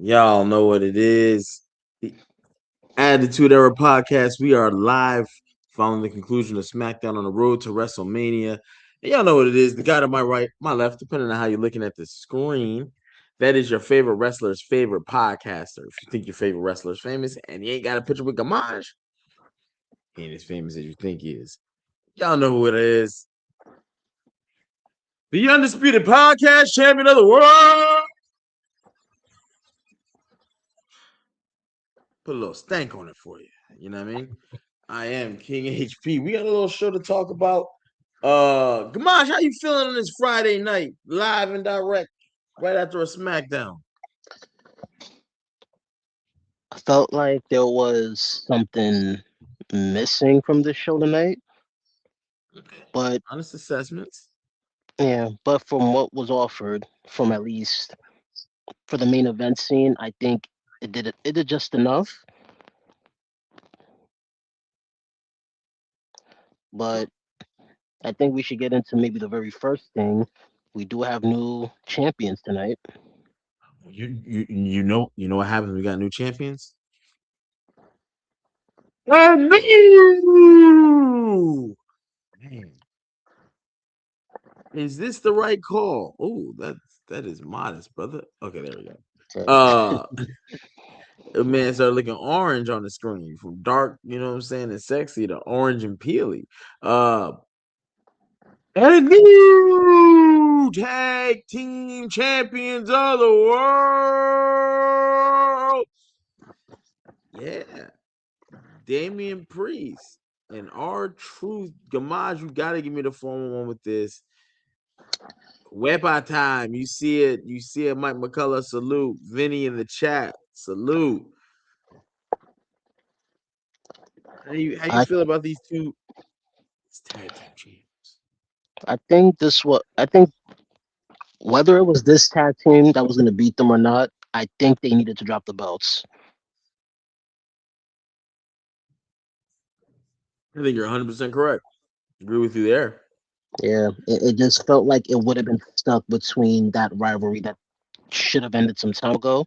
Y'all know what it is. The Attitude Era podcast. We are live following the conclusion of SmackDown on the road to WrestleMania. And y'all know what it is. The guy to my right, my left, depending on how you're looking at the screen, that is your favorite wrestler's favorite podcaster. If you think your favorite wrestler's famous and you ain't got a picture with Gamage, he ain't as famous as you think he is. Y'all know who it is. The undisputed podcast champion of the world. Put a little stank on it for you. You know what I mean? I am King HP. We got a little show to talk about. Gamash, how you feeling on this Friday night, live and direct, right after a SmackDown? I felt like there was something missing from the show tonight, Okay. but Honest assessments. but from what was offered, from at least for the main event scene, I think it did just enough. But I think we should get into maybe the very first thing. We do have new champions tonight. You know what happens when we got new champions? Oh, man, is this the right call? Oh, that is modest, brother. Okay, there we go. So Uh, the man started looking orange on the screen from dark, you know what I'm saying, and sexy to orange and peely. Uh, and new tag team champions of the world. Yeah, Damian Priest and our truth. Gamaj, you gotta give me the formal one with this. Wepa time. You see it. You see it. Mike McCullough salute. Vinny in the chat salute. How you I feel about these two tag team champs? I think whether it was this tag team that was going to beat them or not, I think they needed to drop the belts. I think you're 100% correct. Agree with you there. Yeah, it just felt like it would have been stuck between that rivalry that should have ended some time ago.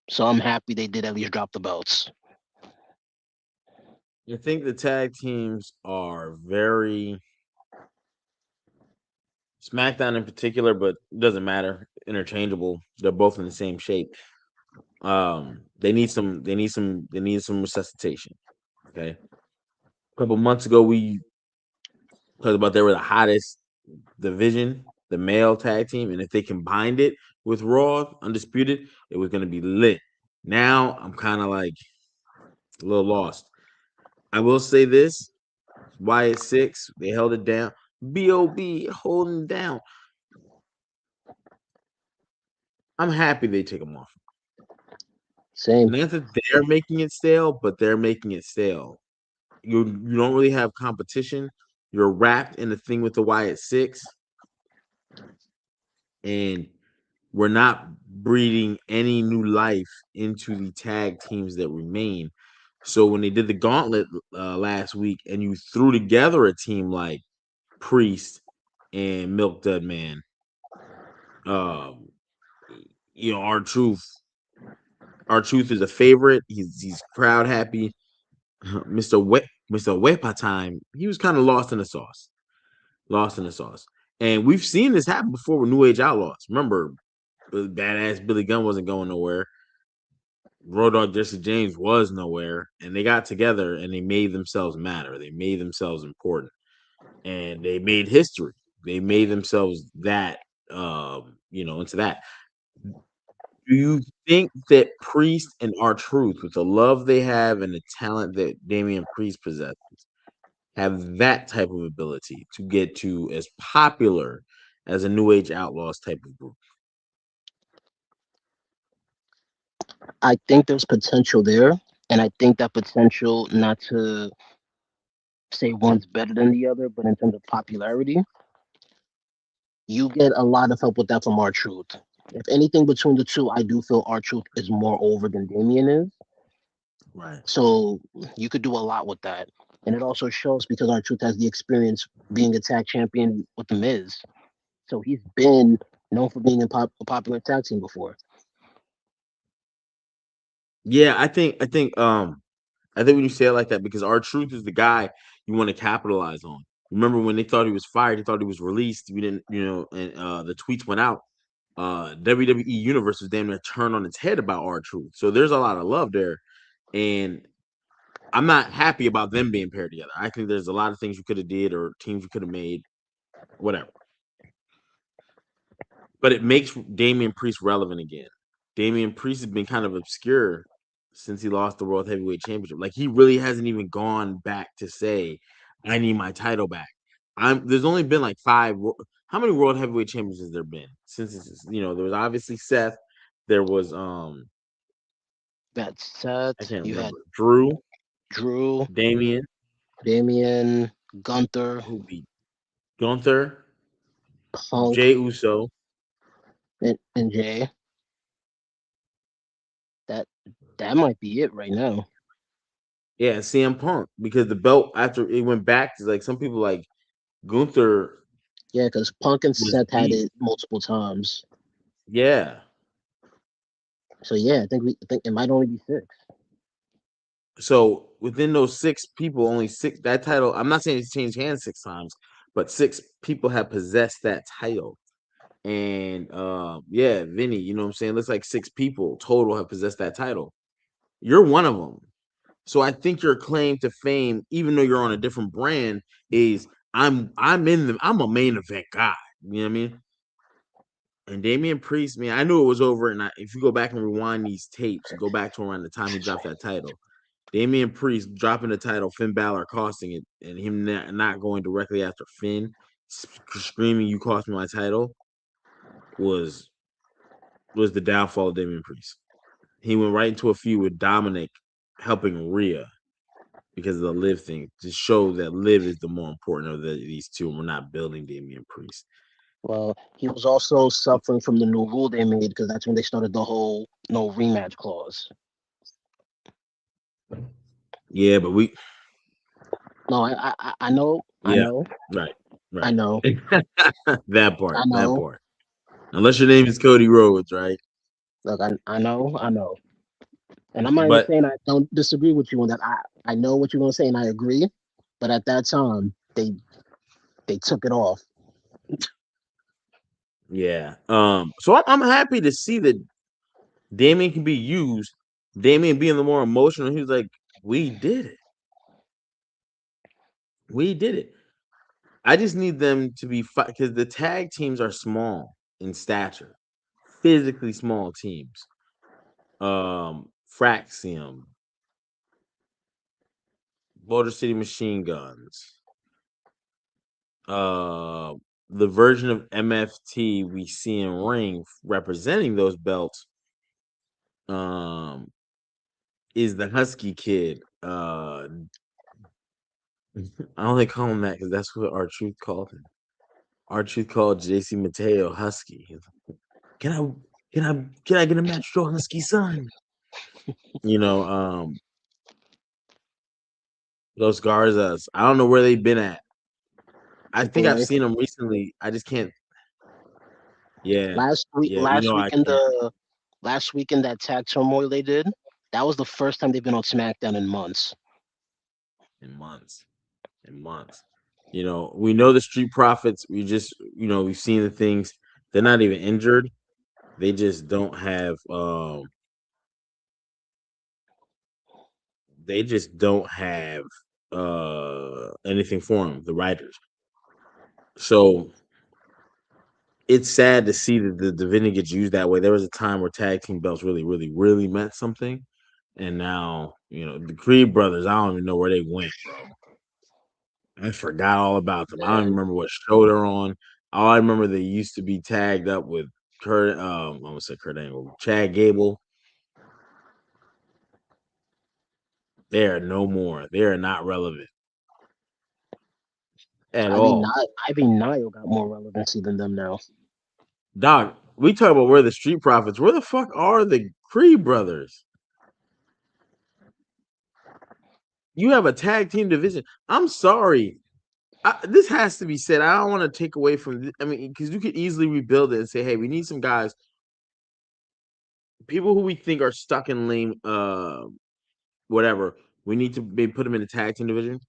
So I'm happy they did at least drop the belts. I think the tag teams are very SmackDown in particular, but it doesn't matter. Interchangeable. They're both in the same shape. They need some resuscitation. Okay. A couple months ago, we talked about they were the hottest division, the male tag team, and if they combined it with Raw Undisputed, it was going to be lit. Now I'm kind of like a little lost. I will say this: Wyatt Six, they held it down. Bob holding down. I'm happy they take them off. Same. Not that they're making it stale, but they're making it stale. You don't really have competition. You're wrapped in the thing with the Wyatt Six, and we're not breeding any new life into the tag teams that remain. So when they did the gauntlet last week, and you threw together a team like Priest and Milk Dud Man, um, our truth is a favorite. He's crowd happy. Mister Wepa time. He was kind of lost in the sauce. Lost in the sauce. And we've seen this happen before with New Age Outlaws. Remember, badass Billy Gunn wasn't going nowhere. Road Dogg Jesse James was nowhere, and they got together and they made themselves matter. They made themselves important, and they made history. They made themselves that, into that. Do you think that Priest and our Truth, with the love they have and the talent that Damian Priest possesses, have that type of ability to get to as popular as a New Age Outlaws type of group? I think there's potential there, and I think that potential, not to say one's better than the other, but in terms of popularity, you get a lot of help with that from our truth. If anything between the two, I do feel our truth is more over than Damien is. Right. So you could do a lot with that. And it also shows because our truth has the experience being a tag champion with the Miz. So he's been known for being in a popular tag team before. Yeah, I think when you say it like that, because our truth is the guy you want to capitalize on. Remember when they thought he was fired, he thought he was released. We didn't, and the tweets went out. WWE Universe was damn near turned on its head about our truth. So there's a lot of love there, and I'm not happy about them being paired together. I think there's a lot of things you could have did or teams you could have made, whatever. But it makes Damian Priest relevant again. Damian Priest has been kind of obscure since he lost the World Heavyweight Championship. Like he really hasn't even gone back to say, "I need my title back." There's only been like five. How many World Heavyweight Champions has there been since? There was obviously Seth. There was That I Seth, can't you had remember, Drew, Drew, Damian, Damian, Gunther, who beat Gunther, Punk, Jay Uso. and Jay. That that might be it right now. Yeah, CM Punk, because the belt after it went back to like some people like Gunther Yeah, because Punk and was Seth had beat. it multiple times. Yeah. So yeah, I think it might only be six. So within those six people, only six that title. I'm not saying it's changed hands six times, but six people have possessed that title. And yeah, Vinny, you know what I'm saying? Looks like six people total have possessed that title. You're one of them. So I think your claim to fame, even though you're on a different brand, is I'm a main event guy. You know what I mean? And Damian Priest, man, I knew it was over. And if you go back and rewind these tapes, go back to around the time he dropped that title. Damian Priest dropping the title, Finn Balor costing it, and him not going directly after Finn, screaming, "You cost me my title," was was the downfall of Damian Priest. He went right into a feud with Dominic, helping Rhea because of the Liv thing to show that Liv is the more important of these two, and we're not building Damian Priest. Well, he was also suffering from the new rule they made because that's when they started the whole no rematch clause. Yeah, but No, I know, I yeah, know, right, I right. know, That part, I that know. part. Unless your name is Cody Rhodes, right? Look, I know, I know. And I'm not even But saying I don't disagree with you on that. I know what you're gonna say and I agree. But at that time, they took it off. yeah, so I'm happy to see that Damien can be used. Damien being the more emotional, he was like, "We did it. We did it." I just need them to be because the tag teams are small in stature, physically small teams. Fraxium, Motor City Machine Guns, uh, the version of MFT we see in ring representing those belts, um, is the Husky Kid. I only call him that because that's what our truth called him. Our truth called JC Mateo Husky. He's like, can I get a match, Joe Husky son? You know, Los Garzas. I don't know where they've been at. I think Triple I've A. seen them recently. I just can't. Yeah, Last week, yeah. last I week in can't the last week in that tag turmoil they did, that was the first time they've been on SmackDown in months. in months. In months. We know the Street Profits. We've seen the things. They're not even injured. They just don't have. They just don't have anything for them. The writers. So it's sad to see that the divinity gets used that way. There was a time where tag team belts really, really, really meant something, and now the Creed brothers. I don't even know where they went, bro. I forgot all about them. I don't even Man, remember what show they're on. All I remember they used to be tagged up with Kurt. I gonna say Kurt Angle, Chad Gable. They are no more. They are not relevant at Ivy all. Nile, Ivy Nile got more relevancy than them now. Doc, we talk about where the Street Profits. Where the fuck are the Creed brothers? You have a tag team division. I'm sorry. This has to be said. I don't want to take away from. I mean, because you could easily rebuild it and say, "Hey, we need some guys." people who we think are stuck in lame whatever, we need to maybe put them in the tag team division,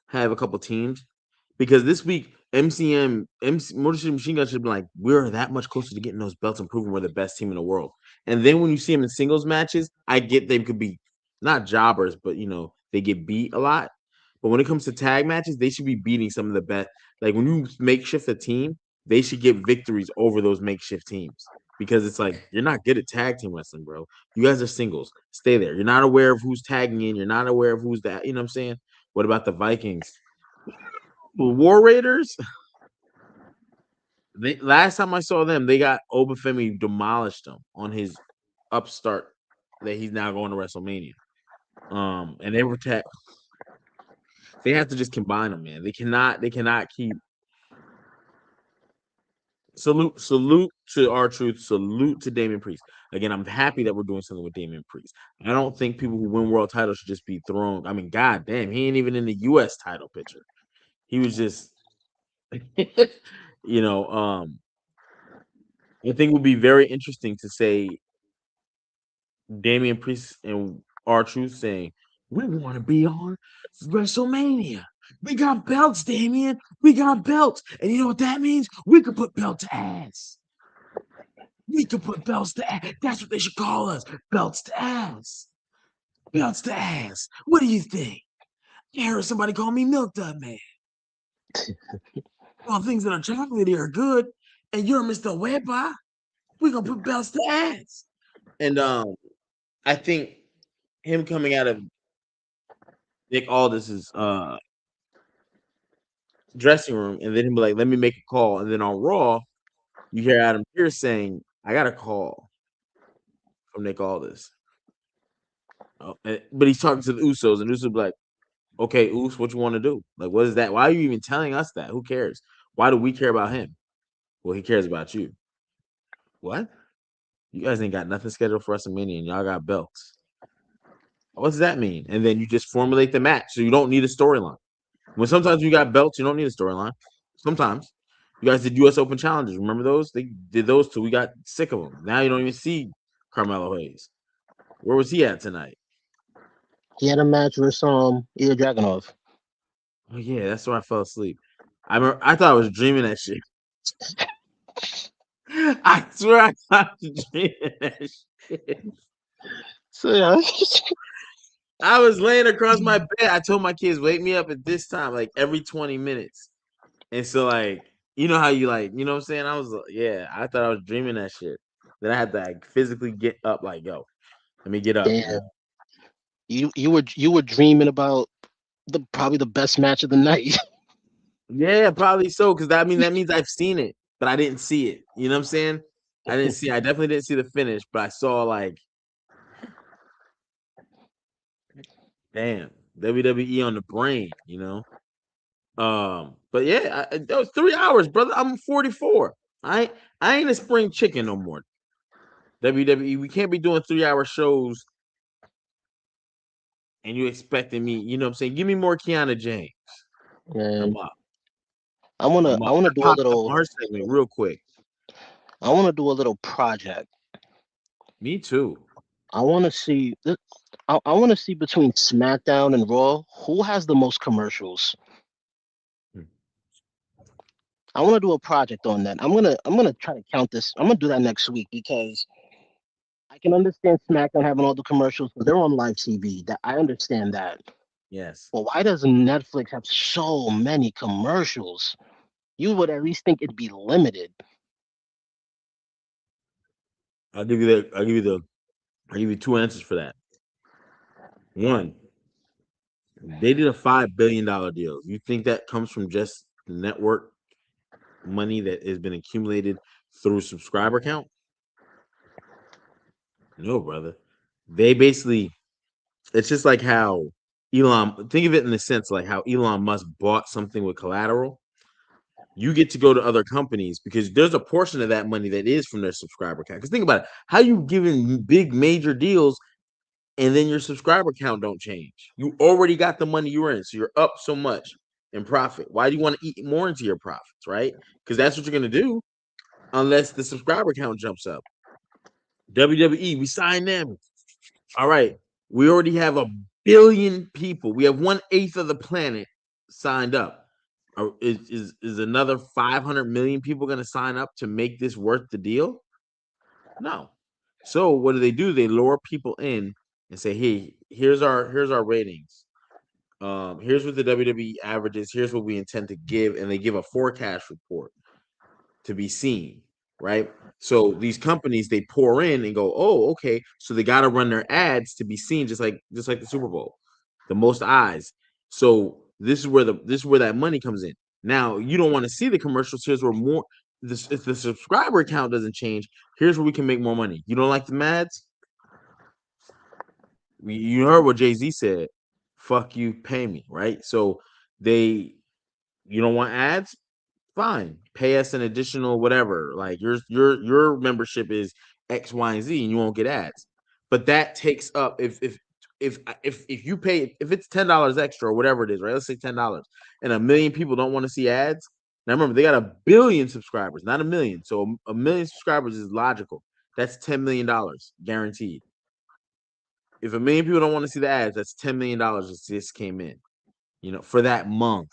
have a couple teams. Because this week, Motor City Machine Gun should be like, we're that much closer to getting those belts and proving we're the best team in the world. And then when you see them in singles matches, I get they could be not jobbers, but they get beat a lot. But when it comes to tag matches, they should be beating some of the best. Like when you makeshift a team, they should get victories over those makeshift teams. Because it's like you're not good at tag team wrestling, bro. You guys are singles. Stay there. You're not aware of who's tagging in. You're not aware of who's that. You know what I'm saying? What about the Vikings? The War Raiders? Last time I saw them, they got Obafemi demolished them on his upstart that he's now going to WrestleMania. And they have to just combine them, man. They cannot keep salute to R-Truth, salute to Damian Priest. Again, I'm happy that we're doing something with Damian Priest. I don't think people who win world titles should just be thrown. I mean, god damn, he ain't even in the US title picture. He was just you know, I think it would be very interesting to say Damian Priest and R-Truth saying, we want to be on WrestleMania. We got belts, Damian. We got belts. And you know what that means? We could put belt to ass. We could put belts to ass. That's what they should call us. Belts to ass. Belts to ass. What do you think? I heard somebody call me Milk Dud Man. Well, things that are chocolatey are good. And you're Mr. Weber. We're going to put belts to ass. And I think him coming out of Nick Aldis's dressing room and then he'd be like, let me make a call. And then on Raw, you hear Adam Pearce saying, I got a call from Nick Aldis. But he's talking to the Usos, and Usos be like, okay, Us, what you want to do? Like, what is that? Why are you even telling us that? Who cares? Why do we care about him? Well, he cares about you. What? You guys ain't got nothing scheduled for WrestleMania, and y'all got belts. What does that mean? And then you just formulate the match, so you don't need a storyline. When sometimes you got belts, you don't need a storyline. Sometimes you guys did U.S. Open challenges. Remember those? They did those till we got sick of them. Now you don't even see Carmelo Hayes. Where was he at tonight? He had a match with Ilya Dragunov. Oh yeah, that's where I fell asleep. I thought I was dreaming that shit. I swear I thought I was dreaming that shit. So yeah, I was laying across my bed. I told my kids, wake me up at this time, like every 20 minutes. And so, like, you know how you like, you know what I'm saying? I was, yeah, I thought I was dreaming that shit. Then I had to like physically get up, like, yo, let me get up. damn, you were dreaming about probably the best match of the night. Yeah, probably so. Cause that means I've seen it, but I didn't see it. You know what I'm saying? I definitely didn't see the finish, but I saw like, damn, WWE on the brain. But yeah, that was 3 hours, brother. I'm 44. I ain't a spring chicken no more. WWE, we can't be doing 3 hour shows and you expecting me, you know what I'm saying? Give me more Kiana James. I'm And up. I wanna I'm I up. wanna I do a popped up little on her segment real quick. I wanna do a little project. Me too. I wanna see I wanna see between SmackDown and Raw who has the most commercials. Hmm. I want to do a project on that. I'm gonna try to count this. I'm gonna do that next week because I can understand SmackDown having all the commercials, but they're on live TV. That I understand that. Yes. But why does Netflix have so many commercials? You would at least think it'd be limited. I'll give you two answers for that. One, they did a $5 billion deal. You think that comes from just the network money that has been accumulated through subscriber count? No, brother. They basically it's just like how Elon think of it in the sense like how Elon Musk bought something with collateral. You get to go to other companies because there's a portion of that money that is from their subscriber count. Because think about it, how you giving big major deals and then your subscriber count don't change. You already got the money you're in, so you're up so much in profit. Why do you want to eat more into your profits, right? Because that's what you're gonna do unless the subscriber count jumps up. WWE, we signed them. All right. We already have a billion people. We have 1/8 of the planet signed up. Is another 500 million people going to sign up to make this worth the deal? No. So what do? They lure people in and say, "Hey, here's our ratings. Here's what the WWE averages. Here's what we intend to give," and they give a forecast report to be seen, right? So these companies they pour in and go, oh, okay. So they got to run their ads to be seen, just like the Super Bowl, the most eyes. So this is where that money comes in. Now you don't want to see the commercials. Here's where more. This if the subscriber count doesn't change, here's where we can make more money. You don't like the ads? You heard what Jay Z said. Fuck you, pay me, right? So they, you don't want ads? Fine, pay us an additional whatever. Like your membership is X, Y, and Z, and you won't get ads. But that takes up if you pay if it's $10 extra or whatever it is, right? Let's say $10, and a million people don't want to see ads. Now remember, they got a billion subscribers, not a million. So a million subscribers is logical. That's $10 million guaranteed. If a million people don't want to see the ads, that's $10 million that just came in. For that month.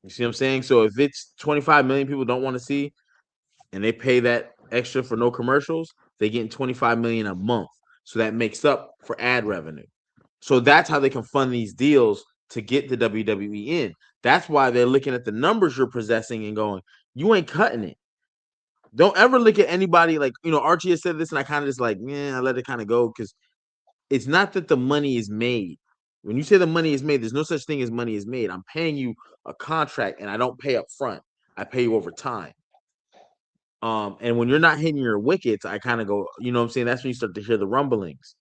You see what I'm saying? So if it's 25 million people don't want to see, and they pay that extra for no commercials, they get 25 million a month. So that makes up for ad revenue. So that's how they can fund these deals to get the WWE in. That's why they're looking at the numbers you're possessing and going, you ain't cutting it. Don't ever look at anybody like, Archie has said this, and I kind of just like, I let it kind of go because it's not that the money is made. When you say the money is made, there's no such thing as money is made. I'm paying you a contract, and I don't pay up front. I pay you over time. And when you're not hitting your wickets, I kind of go, you know what I'm saying? That's when you start to hear the rumblings.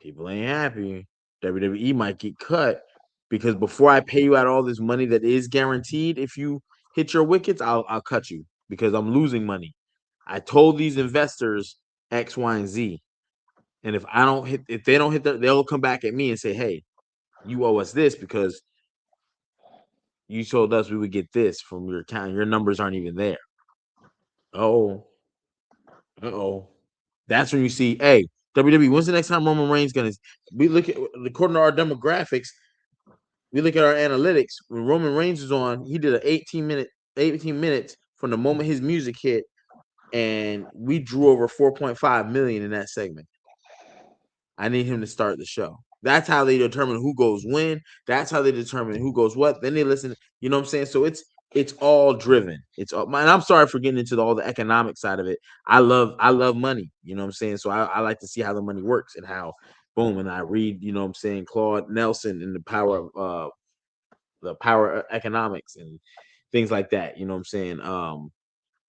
People ain't happy. WWE might get cut because before I pay you out all this money that is guaranteed, if you hit your wickets, I'll cut you because I'm losing money. I told these investors X, Y, and Z. And if they don't hit they'll come back at me and say, hey, you owe us this because you told us we would get this from your account. Your numbers aren't even there. Oh, oh. That's when you see, hey, WWE, when's the next time Roman Reigns gonna? We look at according to our demographics, we look at our analytics. When Roman Reigns was on, he did an 18 minutes from the moment his music hit, and we drew over 4.5 million in that segment. I need him to start the show. That's how they determine who goes when. That's how they determine who goes what. Then they listen. You know what I'm saying? So it's all driven. It's all. And I'm sorry for getting into all the economic side of it. I love money. You know what I'm saying? So I like to see how the money works and how boom. And I read. You know what I'm saying? Claude Nelson and the power of economics and things like that. You know what I'm saying?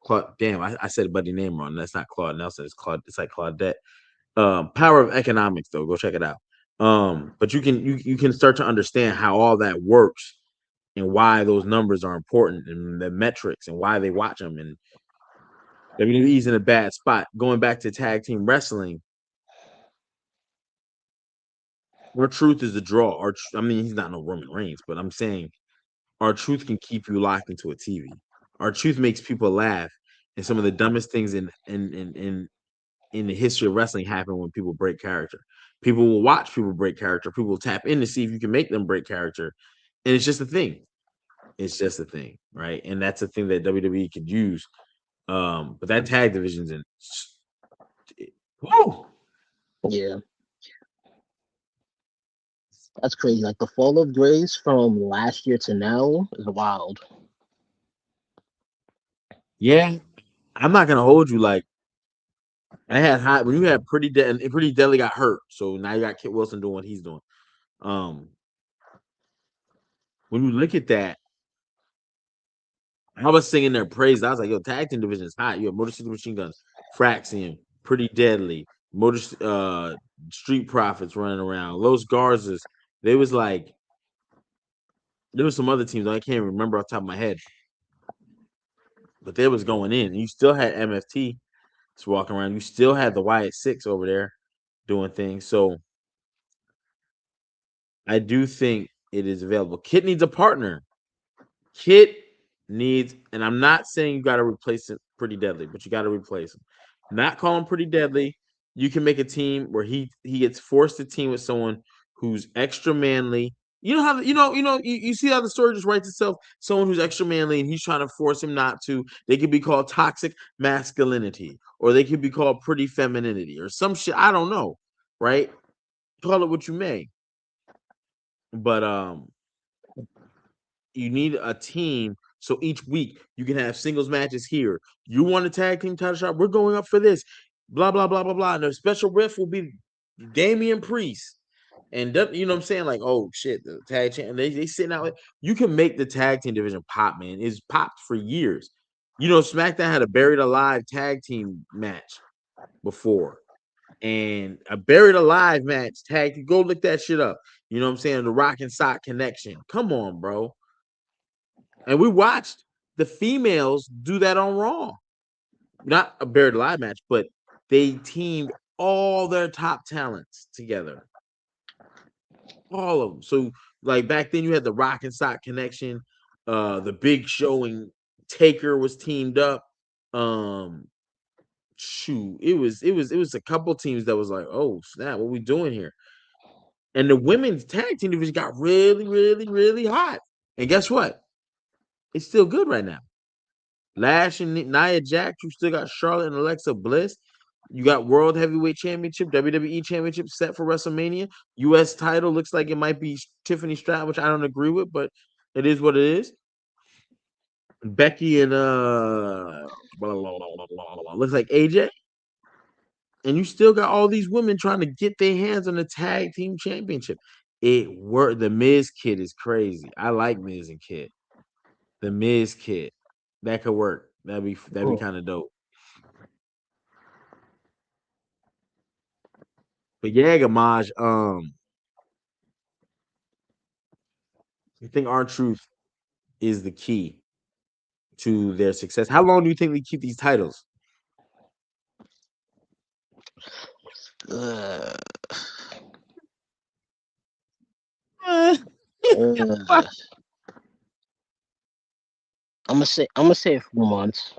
Claude. Damn, I said buddy name wrong. That's not Claude Nelson. It's Claude. It's like Claudette. Power of Economics, though. Go check it out. But you can start to understand how all that works and why those numbers are important and the metrics and why they watch them. And WWE's in a bad spot. Going back to tag team wrestling, our truth is the draw. I mean, he's not no Roman Reigns, but I'm saying our truth can keep you locked into a TV. Our truth makes people laugh, and some of the dumbest things in the history of wrestling happen when people break character. People will watch people break character. People will tap in to see if you can make them break character, and it's just a thing. It's just a thing, right? And that's a thing that WWE could use. But that tag division's in. Woo! Yeah, that's crazy. Like the fall of grace from last year to now is wild. Yeah, I'm not gonna hold you. Like I had high when you had pretty deadly got hurt. So now you got Kit Wilson doing what he's doing. Um, when you look at that, I was singing their praise. I was like, "Yo, tag team division is hot. You have Motor City Machine Guns, Fraxium, Pretty Deadly, Street Profits running around, Los Garzas." They was like, there was some other teams I can't remember off the top of my head, but they was going in. And you still had MFT just walking around. You still had the Wyatt Six over there doing things. So I do think it is available. Kit needs a partner. Kit needs, and I'm not saying you got to replace it. Pretty Deadly, but you got to replace him. Not call him Pretty Deadly. You can make a team where he gets forced to team with someone who's extra manly. You know how you see how the story just writes itself. Someone who's extra manly and he's trying to force him not to. They could be called toxic masculinity, or they could be called pretty femininity, or some shit. I don't know, right? Call it what you may, but you need a team so each week you can have singles matches here. You want a tag team title shot? We're going up for this. Blah blah blah blah blah. And the special ref will be Damian Priest. And you know what I'm saying? Like, oh shit, the tag champ. They sitting out. You can make the tag team division pop, man. It's popped for years. You know, SmackDown had a buried alive tag team match before, and a buried alive match tag. Go look that shit up. You know what I'm saying? The Rock and Sock connection. Come on, bro. And we watched the females do that on Raw. Not a buried alive match, but they teamed all their top talents together. All of them. So, like back then, you had the Rock and Sock connection. The Big Show and Taker was teamed up. Um, shoot, it was a couple teams that was like, oh snap, what we doing here? And the women's tag team division got really, really, really hot. And guess what? It's still good right now. Lash and Nia Jax. You still got Charlotte and Alexa Bliss. You got World Heavyweight Championship, WWE Championship set for WrestleMania. U.S. title looks like it might be Tiffany Stratton, which I don't agree with, but it is what it is. Becky and looks like AJ, and you still got all these women trying to get their hands on the tag team championship. It worked. The Miz kid is crazy. I like Miz and Kid. The Miz kid that could work. That'd be Hmm. kind of dope. But yeah, Gamaj, I think our truth is the key to their success. How long do you think they keep these titles? Uh, Eh, uh, I'm gonna say a few months.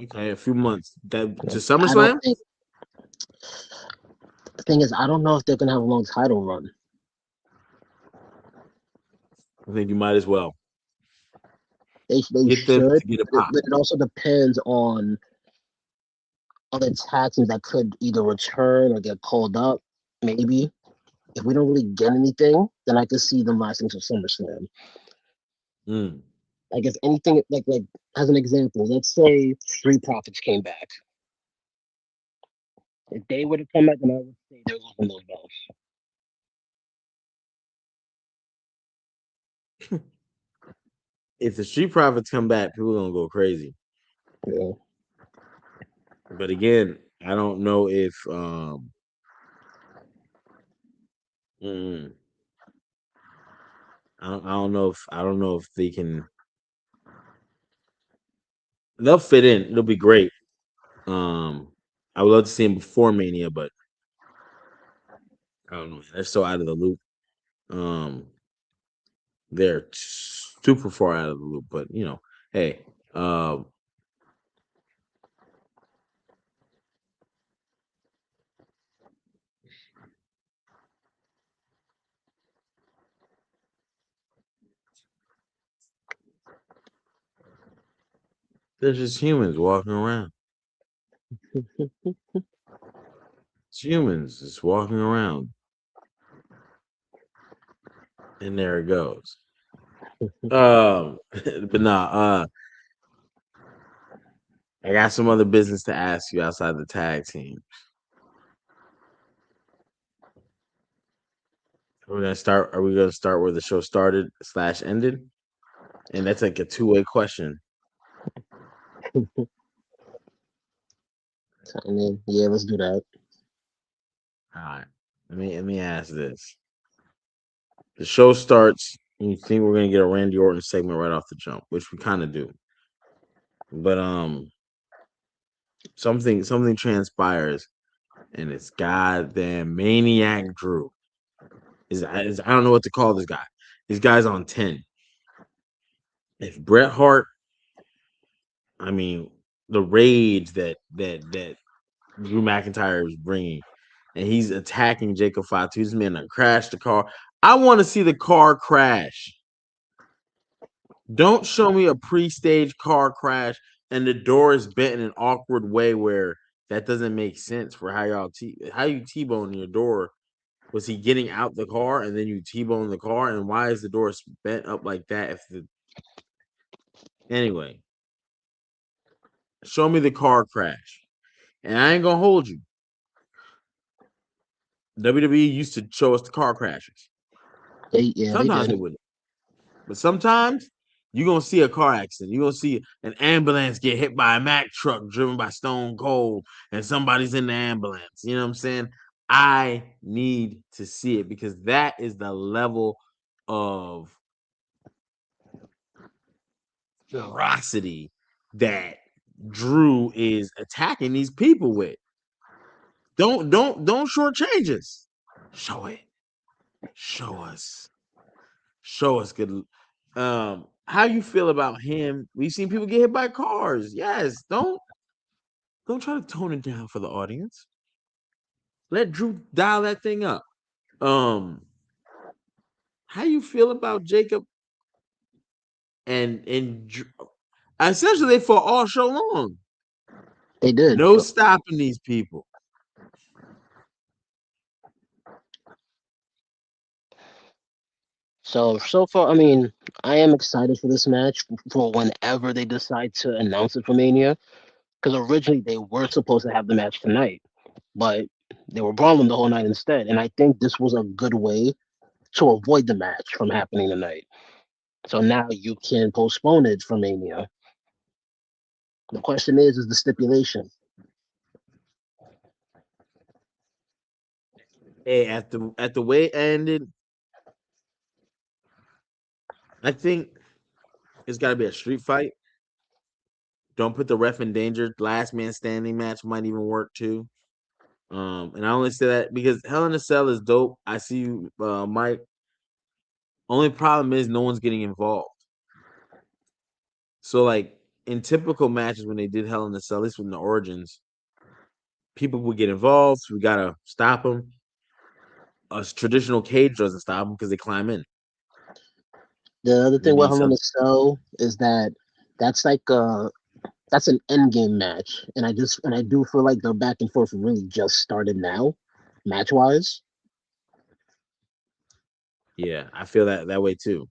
okay, a few months. That to I don't SummerSlam? think the thing is I don't know if they're gonna have a long title run. I think you might as well They get them should, to get a but pop. it also depends on other tag teams that could either return or get called up. Maybe if we don't really get anything, then I could see them lasting to SummerSlam. Mm. Like if anything, like as an example, let's say Street Profits came back. If they were to come back, then I would say they're losing those belts. If the Street Profits come back, people are gonna go crazy. Yeah. But again, I don't know if mm, I don't know if they can. They'll fit in. It'll be great. Um, I would love to see him before Mania, but I don't know. They're so out of the loop. Um, they're super far out of the loop. But hey, um, they're just humans walking around. It's humans just walking around, and there it goes. But nah, I got some other business to ask you outside the tag team. We're gonna start. Are we gonna start where the show started slash ended? And that's like a two-way question. I mean, yeah, let's do that. All right. Let me ask this. The show starts, and you think we're gonna get a Randy Orton segment right off the jump, which we kind of do. But something transpires, and it's goddamn maniac Drew. Is I don't know what to call this guy. This guy's on 10. If Bret Hart I mean, the rage that Drew McIntyre is bringing, and he's attacking Jacob Fatu. This man to crash the car. I want to see the car crash. Don't show me a pre-stage car crash and the door is bent in an awkward way where that doesn't make sense for how how you T-bone your door. Was he getting out the car and then you T-bone the car? And why is the door bent up like that? Anyway, show me the car crash. And I ain't gonna hold you. WWE used to show us the car crashes. They Sometimes did. they wouldn't. But sometimes you're gonna see a car accident. You're gonna see an ambulance get hit by a Mack truck driven by Stone Cold, and somebody's in the ambulance. You know what I'm saying? I need to see it because that is the level of ferocity that Drew is attacking these people with. Don't shortchange us. Show it. Show us. Show us good. How you feel about him? We've seen people get hit by cars. Yes, don't try to tone it down for the audience. Let Drew dial that thing up. Um, how you feel about Jacob essentially they fought all show long. They did. No stopping these people. So far, I mean, I am excited for this match for whenever they decide to announce it for Mania. Because originally they were supposed to have the match tonight, but they were brawling the whole night instead. And I think this was a good way to avoid the match from happening tonight. So now you can postpone it for Mania. The question is the stipulation. Hey, at the way it ended, I think it's got to be a street fight. Don't put the ref in danger. Last man standing match might even work too. And I only say that because Hell in a Cell is dope. I see you, Mike. Only problem is no one's getting involved. So like in typical matches when they did Hell in a Cell, at least with the Origins, people would get involved. So we gotta stop them. A traditional cage doesn't stop them because they climb in. The other They thing with need Hell in some. a Cell is that that's like that's an end game match, and I do feel like their back and forth really just started now, match wise. Yeah, I feel that way too.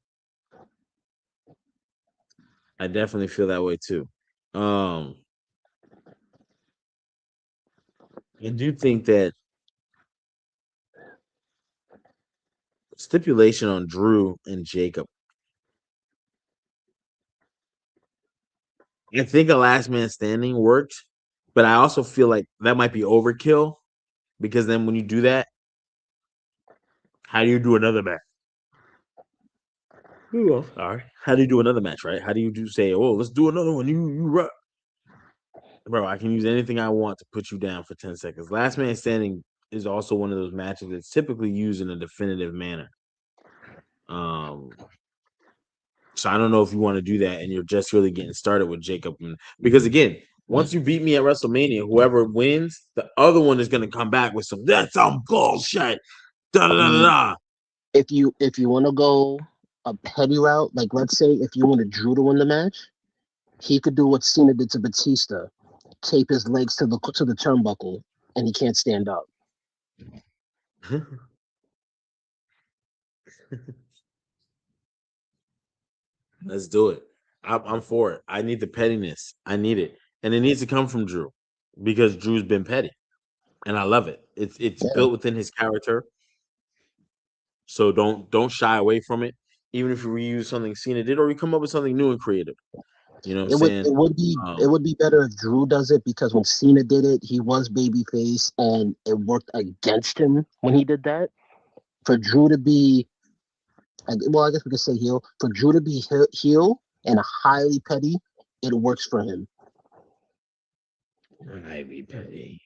I definitely feel that way too. Um, I do think that stipulation on Drew and Jacob. I think a last man standing worked, but I also feel like that might be overkill because then when you do that, how do you do another match? Ooh, I'm sorry. How do you do another match, right? How do you do say, oh, let's do another one? Bro, I can use anything I want to put you down for 10 seconds. Last man standing is also one of those matches that's typically used in a definitive manner. Um, so I don't know if you want to do that and you're just really getting started with Jacob. Because again, once you beat me at WrestleMania, whoever wins, the other one is going to come back with that's some bullshit. Da da da da. Mm, Da. if you want to go a petty route, like let's say if you wanted Drew to win the match, he could do what Cena did to Batista, tape his legs to the turnbuckle, and he can't stand up. Let's do it. I'm for it. I need the pettiness. I need it, and it needs to come from Drew because Drew's been petty, and I love it. It's Yeah. built within his character, so don't shy away from it. Even if you reuse something Cena did, or you come up with something new and creative. You know what I'm saying? It Um, would be better if Drew does it because when Cena did it, he was babyface and it worked against him when he did that. For Drew to be, well, I guess we could say heel. For Drew to be heel and highly petty, it works for him. I be petty.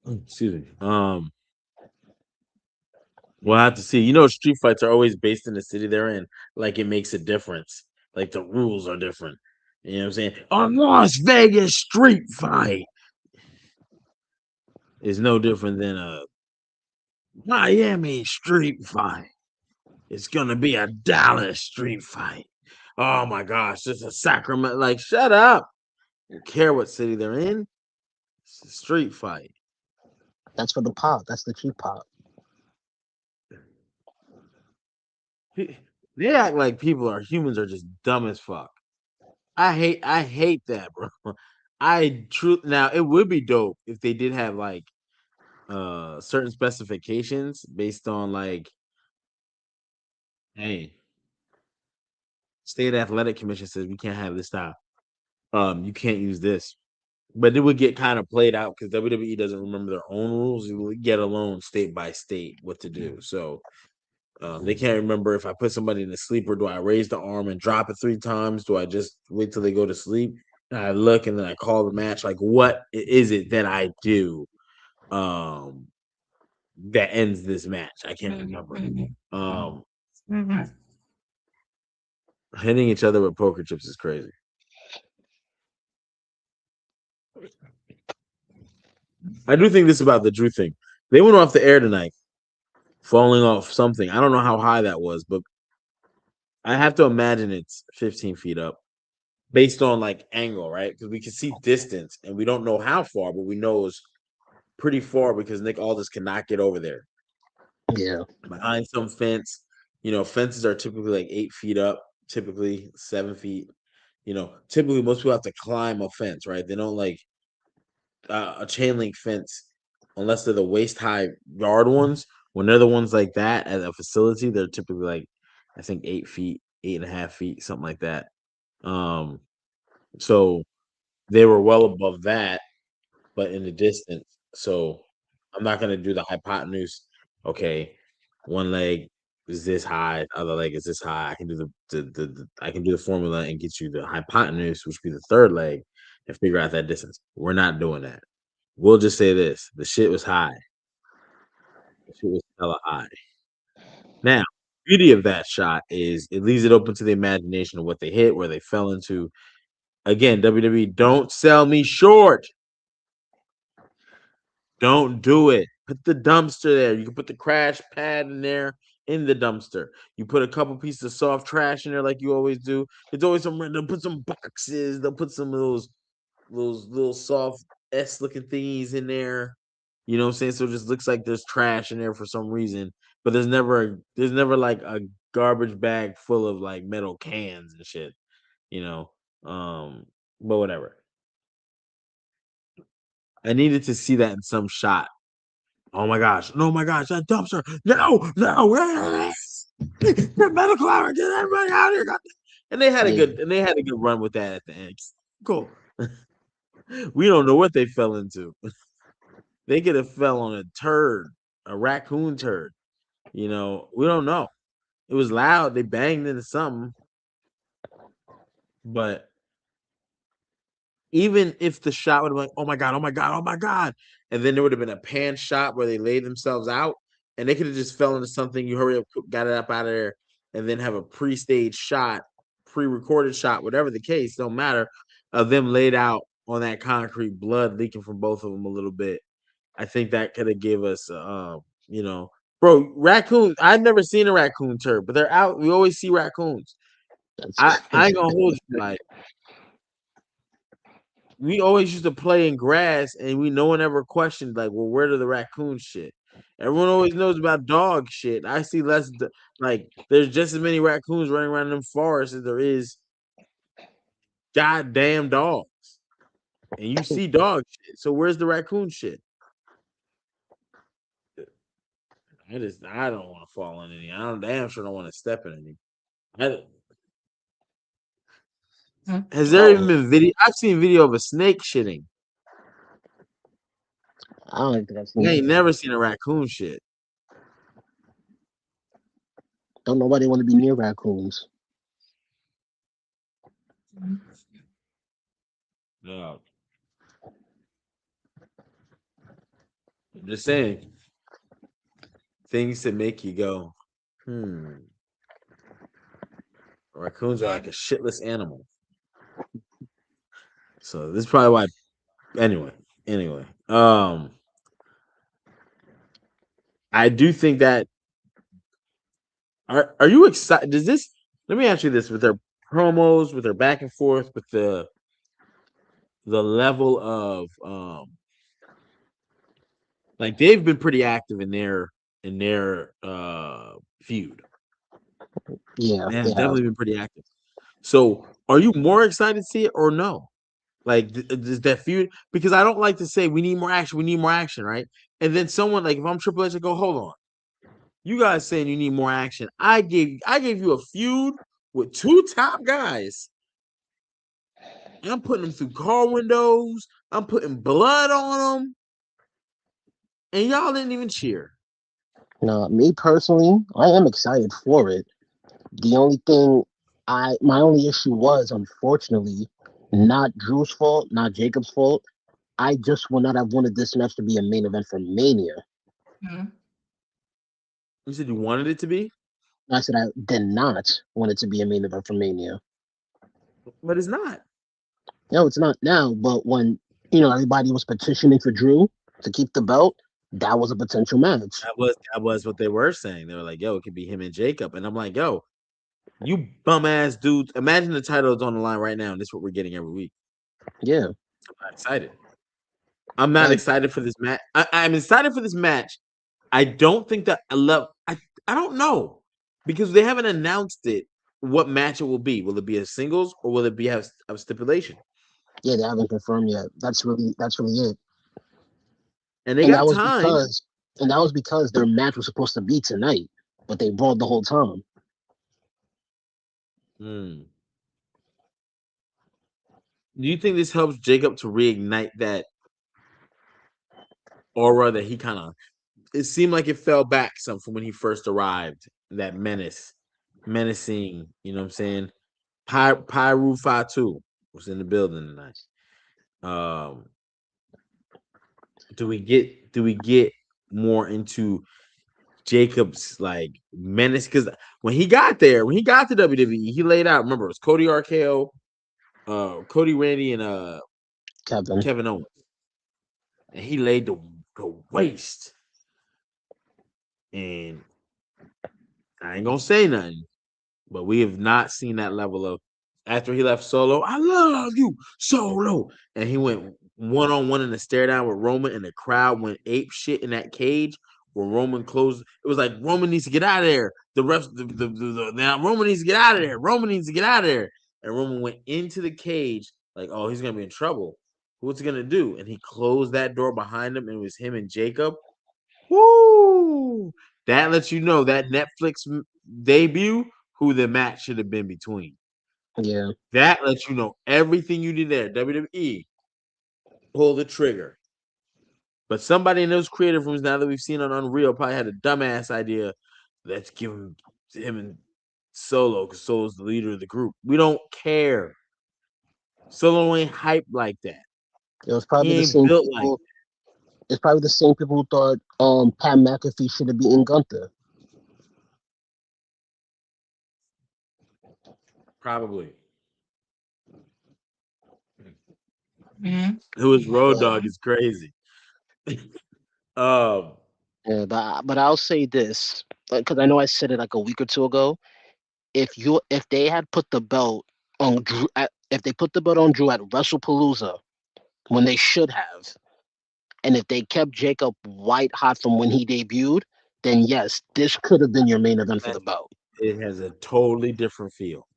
Excuse me. We'll have to see. You know, street fights are always based in the city they're in. Like it makes a difference. Like the rules are different. You know what I'm saying? A Las Vegas street fight is no different than a Miami street fight. It's gonna be a Dallas street fight. Oh my gosh, it's a Sacramento. Like, shut up. Don't care what city they're in. It's a street fight. That's for the pop. That's the cheap pop. They act like people are humans are just dumb as fuck. I hate that, bro. I true now it would be dope if they did have like certain specifications based on like, hey, state athletic commission says we can't have this style. You can't use this. But it would get kind of played out because WWE doesn't remember their own rules, get alone state by state what to do. So they can't remember if I put somebody in a sleeper, do I raise the arm and drop it 3 times? Do I just wait till they go to sleep? And I look and then I call the match. Like, what is it that I do um, that ends this match? I can't remember. Um, Hitting each other with poker chips is crazy. I do think this about the Drew thing. They went off the air tonight, falling off something. I don't know how high that was, but I have to imagine it's 15 feet up based on like angle, right? Because we can see distance and we don't know how far, but we know it's pretty far because Nick Aldis cannot get over there Yeah, behind some fence. You know, fences are typically like 8 feet up, typically 7 feet. You know, typically most people have to climb a fence, right? They don't like a chain link fence unless they're the waist high yard ones. When they're the ones like that at a facility, they're typically like I think 8 feet, 8.5 feet, something like that. Um, so they were well above that, but in the distance. So I'm not gonna do the hypotenuse. Okay, one leg is this high, other leg is this high. I can do the I can do the formula and get you the hypotenuse, which would be the third leg, and figure out that distance. We're not doing that. We'll just say this: the shit was high. The shit was hella high. Now, beauty of that shot is it leaves it open to the imagination of what they hit, where they fell into. Again, WWE, don't sell me short. Don't do it. Put the dumpster there. You can put the crash pad in there in the dumpster. You put a couple pieces of soft trash in there like you always do. It's always some they'll put some boxes, they'll put some of those little soft S looking thingies in there. You know what I'm saying? So it just looks like there's trash in there for some reason. But there's never like a garbage bag full of like metal cans and shit, you know. But whatever. I needed to see that in some shot. Oh my gosh. Oh my gosh. That dumpster. No, no. Get medical hour. Get everybody out of here. And yeah. they had a good run with that at the end. Cool. We don't know what they fell into. They could have fell on a turd, a raccoon turd. You know, we don't know. It was loud. They banged into something, but even if the shot would have been like, oh my god, oh my god, oh my god, and then there would have been a pan shot where they laid themselves out, and they could have just fell into something. You hurry up, got it up out of there, and then have a pre-staged shot, pre-recorded shot, whatever the case, don't matter, of them laid out on that concrete, blood leaking from both of them a little bit. I think that could have gave us, you know, bro, raccoons. I've never seen a raccoon turd, but they're out. We always see raccoons. That's I ain't gonna hold you. Like we always used to play in grass and no one ever questioned like, well, where do the raccoon shit? Everyone always knows about dog shit. I see like there's just as many raccoons running around in them forests as there is goddamn dogs. And you see dog shit. So where's the raccoon shit? I don't want to fall in any. I don't damn sure don't want to step in any. I, has there even oh, been video? I've seen video of a snake shitting. I don't think I've I seen. ain't never seen a raccoon shit. Don't nobody want to be near raccoons. No, I'm just saying things that make you go, hmm. Raccoons are like a shitless animal. So this is probably why. Anyway, anyway, I do think that are you excited? Does this? Let me ask you this: with their promos, with their back and forth, with the level of like they've been pretty active in their feud. Yeah, They they have have. definitely been pretty active. So, are you more excited to see it or no? Like, does that feud? Because I don't like to say we need more action, we need more action, right? And then someone like if I'm Triple H, I go, hold on, you guys saying you need more action. I gave you a feud with two top guys. And I'm putting them through car windows. I'm putting blood on them, and y'all didn't even cheer. Now, me personally, I am excited for it. The only thing my only issue was, unfortunately, not Drew's fault, not Jacob's fault. I just would not have wanted this match to be a main event for Mania. Mhm. You said you wanted it to be, I said I did not want it to be a main event for Mania. but it's not. No, it's not now, but when everybody was petitioning for Drew to keep the belt, that was a potential match. That was what they were saying. They were like, "Yo, it could be him and Jacob," and I'm like, "Yo, you bum ass dudes! Imagine the title is on the line right now, and this is what we're getting every week." Yeah, I'm not excited. I'm not like excited for this match. I'm excited for this match. I don't think that I love. I don't know because they haven't announced it. What match it will be? Will it be a singles or will it be have a stipulation? yeah, they haven't confirmed yet. That's really it. And they And that got was time. because their match was supposed to be tonight, but they brawled the whole time. Hmm. Do you think this helps Jacob to reignite that aura that he kind of? It seemed like it fell back some from when he first arrived. That menacing. You know what I'm saying? Pyru Fatu was in the building tonight. Um, do we get more into Jacob's like menace? Because when he got to WWE, he laid out. Remember, it was Cody RKO, Cody Randy, and Kevin. Kevin Owens, and he laid the waste. And I ain't gonna say nothing, but we have not seen that level of after he left Solo. I love you, Solo, and he went one on one in the stare down with Roman, and the crowd went ape shit in that cage. Where Roman closed, it was like Roman needs to get out of there. The refs, now Roman needs to get out of there. Roman needs to get out of there. And Roman went into the cage like, oh, he's gonna be in trouble. What's he gonna do? And he closed that door behind him, and it was him and Jacob. Woo! That lets you know that Netflix debut who the match should have been between. Yeah, That lets you know everything you did there. WWE pull the trigger. But somebody in those creative rooms, now that we've seen on Unreal, probably had a dumbass idea. Let's give him and Solo because Solo's the leader of the group. We don't care. Solo ain't hyped like that. it was He probably the ain't same built like people. It's probably the same people who thought Pat McAfee should have beaten Gunther. probably. Mhm. Who is Road Yeah, Dog is crazy. um, yeah, but I'll say this because I know I said it like a week or two ago. If they had put the belt on Drew, if they put the belt on Drew at WrestlePalooza when they should have, and if they kept Jacob white hot from when he debuted, then yes, this could have been your main event for the belt. it has a totally different feel.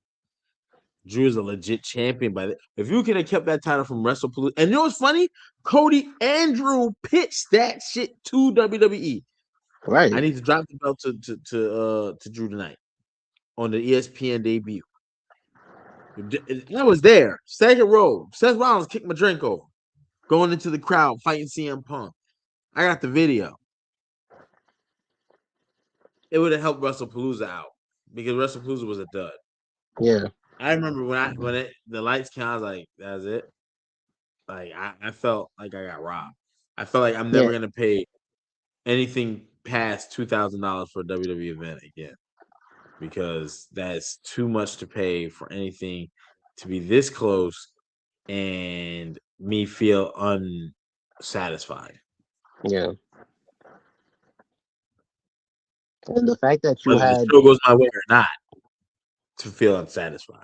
Drew is a legit champion by the if you could have kept that title from WrestlePalooza. And you know what's funny? Cody and Drew pitched that shit to WWE. I Right? need to drop the belt to Drew tonight on the ESPN debut. I was there, second row. Seth Rollins kicked my drink over, going into the crowd, fighting CM Punk. I got the video. It would have helped WrestlePalooza out because WrestlePalooza was a dud. Yeah, I remember the lights came, I was like, "That's it." Like I felt like I got robbed. I felt like I'm yeah. never gonna pay anything past $2,000 for a WWE event again. because that's too much to pay for anything to be this close and me feel unsatisfied. Yeah, and the fact that you Whether the had show goes my way or not, to feel unsatisfied.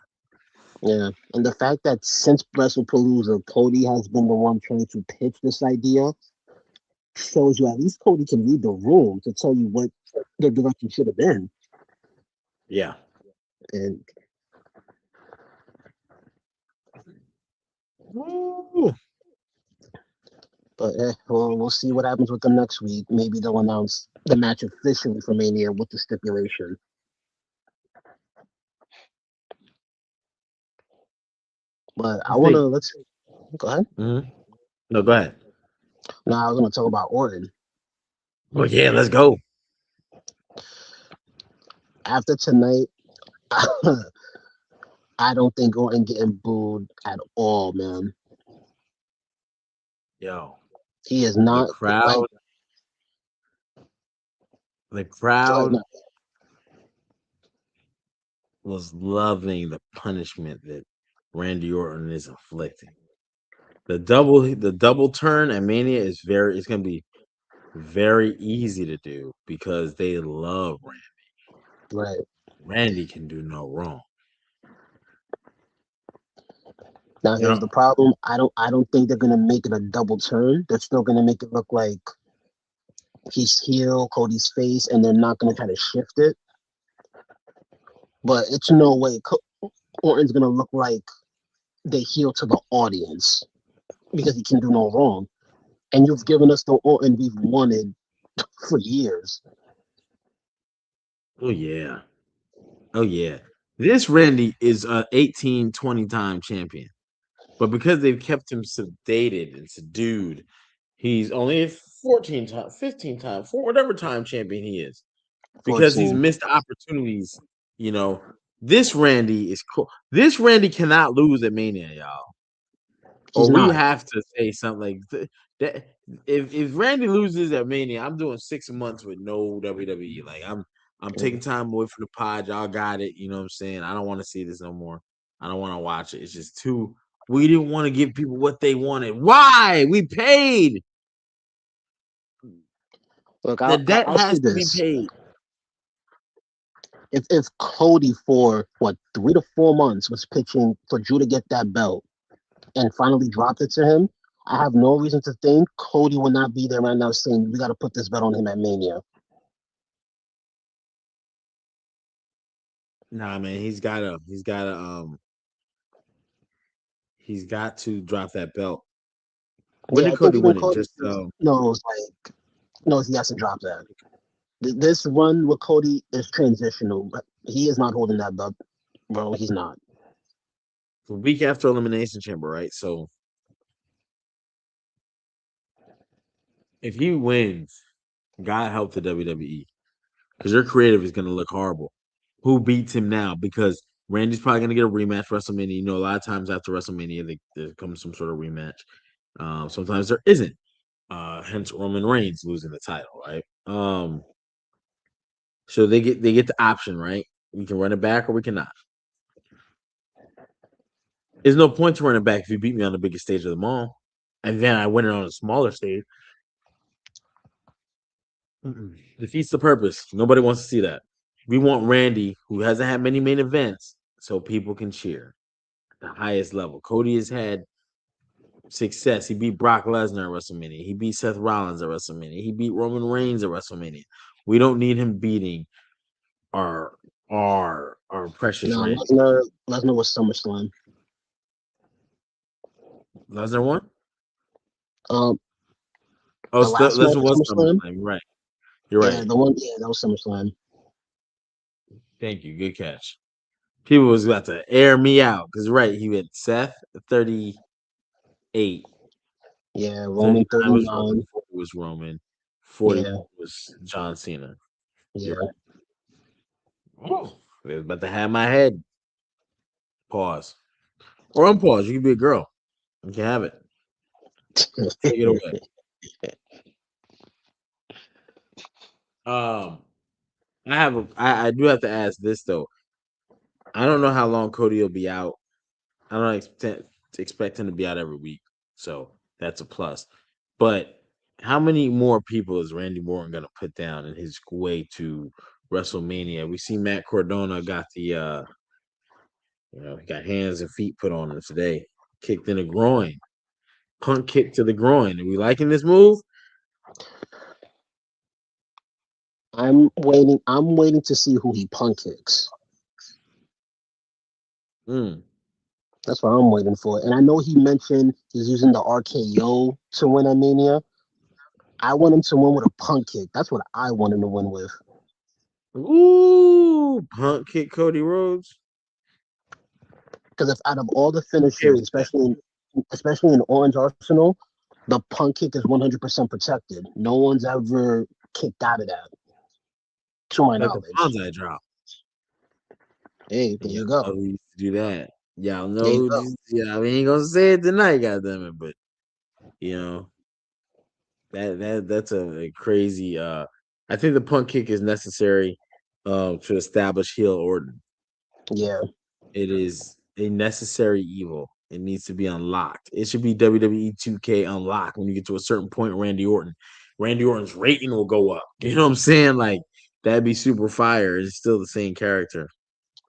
yeah, and the fact that since WrestlePalooza, Cody has been the one trying to pitch this idea shows you at least Cody can read the room to tell you what the direction should have been. Yeah. And Woo. but we'll see what happens with them next week. Maybe they'll announce the match officially for Mania with the stipulation. But I I wanna think. let's go ahead. Mhm. No, go ahead. Now I was gonna talk about Orton. Well, yeah, let's go. After tonight, I don't think Orton getting booed at all, man. Yo, He is the not like crowd, the go ahead, crowd no. was loving the punishment that Randy Orton is inflicting. The double turn at Mania is it's gonna be very easy to do because they love Randy. Right. Randy can do no wrong. Now You here's know, the problem. I don't think they're gonna make it a double turn. They're still gonna make it look like he's heel, Cody's face, and they're not gonna try to shift it. But it's no way Orton's gonna look like they heel to the audience because he can do no wrong. And you've given us the Orton we've wanted for years. oh yeah. Oh yeah. This Randy is a 18, 20 time champion. But because they've kept him sedated and subdued, he's only a 14 time, 15 time, for whatever time champion he is. Because he's 14. missed opportunities, you know. This Randy is cool. This Randy cannot lose at Mania, y'all. He's Or we not. have to say something like that. If Randy loses at Mania, I'm doing 6 months with no WWE. Like I'm taking time away from the pod. Y'all got it. You know what I'm saying? I don't want to see this no more. I don't want to watch it. It's just too. We didn't want to give people what they wanted. Why? We paid. Look, The I'll, debt I'll say has to be this: paid. if Cody for what 3 to 4 months was pitching for Drew to get that belt and finally dropped it to him, I have no reason to think Cody would not be there right now saying we got to put this belt on him at Mania. Nah, man, he's got to drop that belt. When Yeah, did I think Cody even win it? Cody Just knows knows he has to drop that. This run with Cody is transitional. He is not holding that belt, bro. He's not. a week after Elimination Chamber, right? So if he wins, God help the WWE because your creative is going to look horrible. Who beats him now? Because Randy's probably going to get a rematch for WrestleMania. You know, a lot of times after WrestleMania, there comes some sort of rematch. Sometimes there isn't. Hence Roman Reigns losing the title, right? So they get the option, right? We can run it back or we cannot. There's no point to running back if you beat me on the biggest stage of them all, and then I win it on a smaller stage. Defeats the purpose. Nobody wants to see that. We want Randy, who hasn't had many main events, so people can cheer at the highest level. Cody has had success. He beat Brock Lesnar at WrestleMania. He beat Seth Rollins at WrestleMania. He beat Roman Reigns at WrestleMania. We don't need him beating our our precious No, Randy. Lesnar was SummerSlam. Lesnar won. Um, Oh, the last match Lesnar at was SummerSlam. SummerSlam. You're right. You're Yeah, right. the one. Yeah, that was SummerSlam. Thank you. Good catch. People was about to air me out because right, he went Seth 38, Yeah, Roman 39 was Roman, 39. 40 was Roman, 41 Yeah, was John Cena. You're yeah. right. Oh, they was about to have my head. Pause or unpause. You can be a girl. You can have it. Take it away. Um, I do have to ask this though. I don't know how long Cody will be out. I don't expect him to be out every week, so that's a plus. But how many more people is Randy Orton gonna put down in his way to WrestleMania? We see Matt Cardona got the he got hands and feet put on him today, kicked in the groin, punt kick to the groin. Are we liking this move? I'm waiting. I'm waiting to see who he punk kicks. Mm. That's what I'm waiting for. And I know he mentioned he's using the RKO to win at Mania. I want him to win with a punk kick. That's what I want him to win with. Ooh, punt kick Cody Rhodes. Because if out of all the Okay finishers, with that. especially in Orange Arsenal, the punk kick is 100% protected. No one's ever kicked out of that, to my Like the knowledge. bonsai drop. Hey, And there y'all you go. know who used to do that. Y'all There know you who go. just, yeah, we ain't gonna say it tonight, goddamn it. But you know, that's a crazy I think the punt kick is necessary to establish heel Orton. Yeah, It is a necessary evil. It needs to be unlocked. It should be WWE 2K unlocked when you get to a certain point, Randy Orton. Randy Orton's rating will go up. You know what I'm saying? Like that'd be super fire. It's still the same character.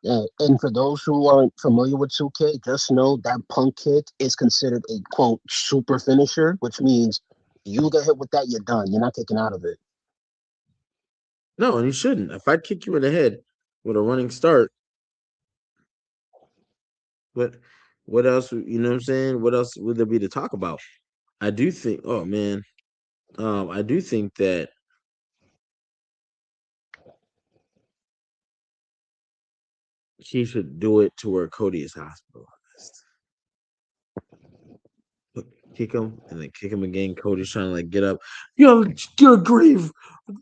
yeah. And for those who aren't familiar with 2K, just know that punk kick is considered a quote super finisher, which means you get hit with that, you're done. You're not kicking out of it. No, and you shouldn't. If I kick you in the head with a running start, what what else you know what I'm saying? What else would there be to talk about? I do think oh man, I do think that he should do it to where Cody is hospitalized. Kick him and then kick him again. Cody's trying to like get up. You're grief.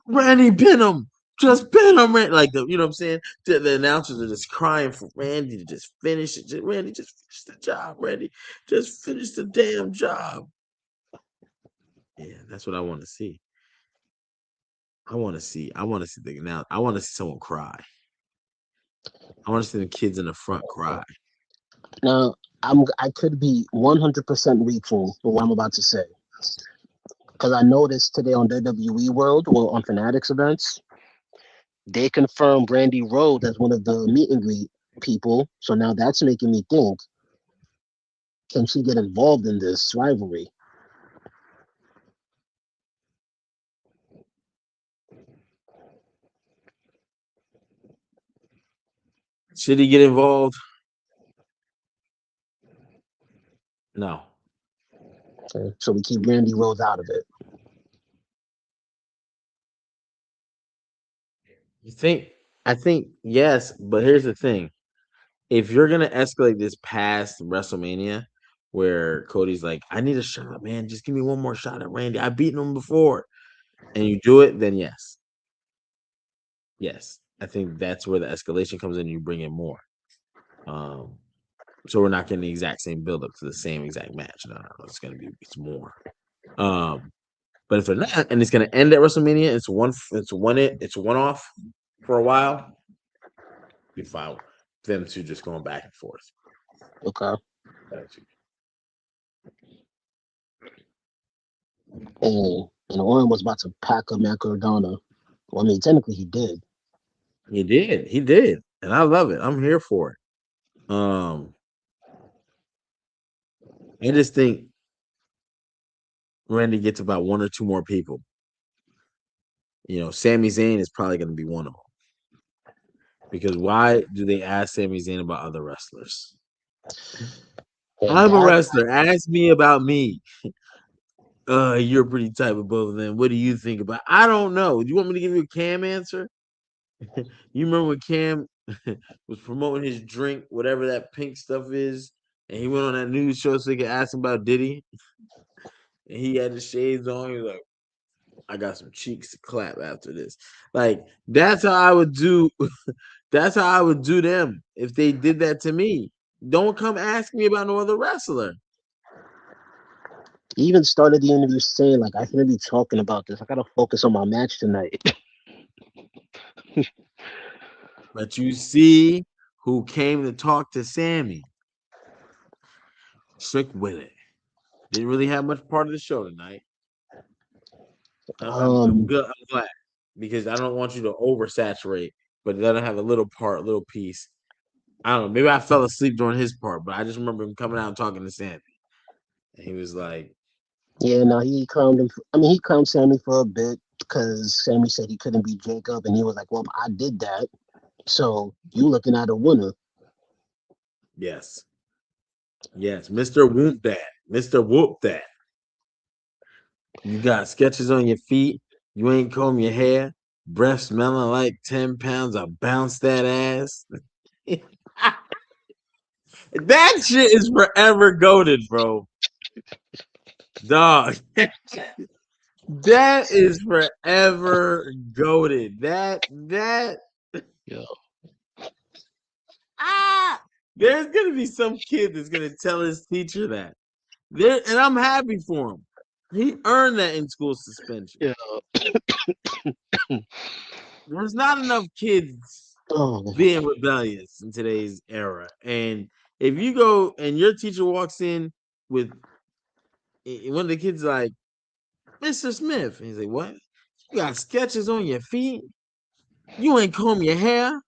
Randy pin him. Just pin him, Randy. Like the you know what I'm saying? The announcers are just crying for Randy to just finish it. Randy, just finish the job, Randy. Just finish the damn job. Yeah, that's what I want to see. I want to see the now. I want to see someone cry. I want to see the kids in the front cry. Now, I could be 100% reaching for what I'm about to say because I noticed today on WWE World or on Fanatics events, they confirmed Brandy Rhodes as one of the meet and greet people. So now that's making me think: can she get involved in this rivalry? Should he get involved? No. Okay, so we keep Brandy Rhodes out of it. You think? I think yes, but here's the thing: if you're gonna escalate this past WrestleMania, where Cody's like, "I need a shot, man. Just give me one more shot at Randy. I've beaten him before," and you do it, then yes, yes, I think that's where the escalation comes in. You bring in more. Um, so we're not getting the exact same build up to the same exact match. No, it's gonna be it's more. Um, but if they're not, and it's gonna end at WrestleMania, it's one off for a while. Be fine. Them two just going back and forth. Okay. And Owen was about to pack up Matt Cardona. Well, I mean, technically he did. He did, and I love it. I'm here for it. I just think Randy gets about one or two more people. Sami Zayn is probably going to be one of them because why do they ask Sami Zayn about other wrestlers? And I'm a that, wrestler. Ask me about me. You're pretty tight with both of them. What do you think about? I don't know. Do you want me to give you a Cam answer? You remember when Cam was promoting his drink, whatever that pink stuff is, and he went on that news show so he could ask him about Diddy, and he had the shades on. He was like, "I got some cheeks to clap after this." Like that's how I would do. That's how I would do them if they did that to me. Don't come ask me about no other wrestler. he even started the interview saying, like, I shouldn't be talking about this. I got to focus on my match tonight. But you see who came to talk to Sammy? Trick with it. Didn't really have much part of the show tonight. I'm Um, good. I'm glad because I don't want you to oversaturate, but let him have a little part, little piece. I don't know. Maybe I fell asleep during his part, but I just remember him coming out and talking to Sammy, and he was like, yeah, no, he calmed him. I mean, he calmed Sammy for a bit because Sammy said he couldn't be Jacob, and he was like, "Well, I did that, so you looking at a winner." "Yes, yes, Mister Whoop that, Mister Whoop that. You got sketches on your feet. You ain't comb your hair. Breath smelling like 10 pounds. I bounce that ass." That shit is forever goaded, bro. Dog. That is forever goaded. That Yeah, ah there's gonna be some kid that's gonna tell his teacher that. There and I'm happy for him. He earned that in school suspension. yeah. There's not enough kids Oh, being rebellious in today's era. And if you go and your teacher walks in with one of the kids like, Mr. Smith, and he's like, "What? You got sketches on your feet? You ain't comb your hair?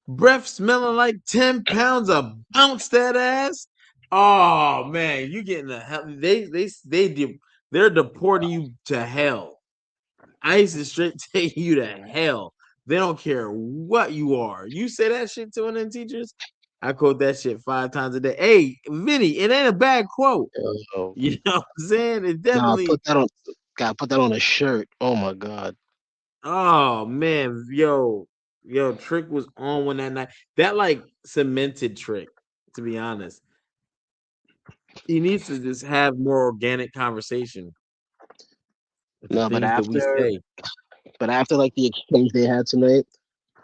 Breath smelling like 10 pounds of bounce that ass." Oh man, you getting the hell they're deporting you to hell. ICE is straight taking you to hell. They don't care what you are. You say that shit to one of them teachers, I quote that shit 5 times a day. Hey, Vinny, it ain't a bad quote. oh. You know what I'm saying? It Nah, definitely. put that on. God, put that on a shirt. Oh my God. Oh man, yo, Trick was on one that night. That like cemented Trick. To be honest, he needs to just have more organic conversation with the No, things that we say. but after like the exchange they had tonight,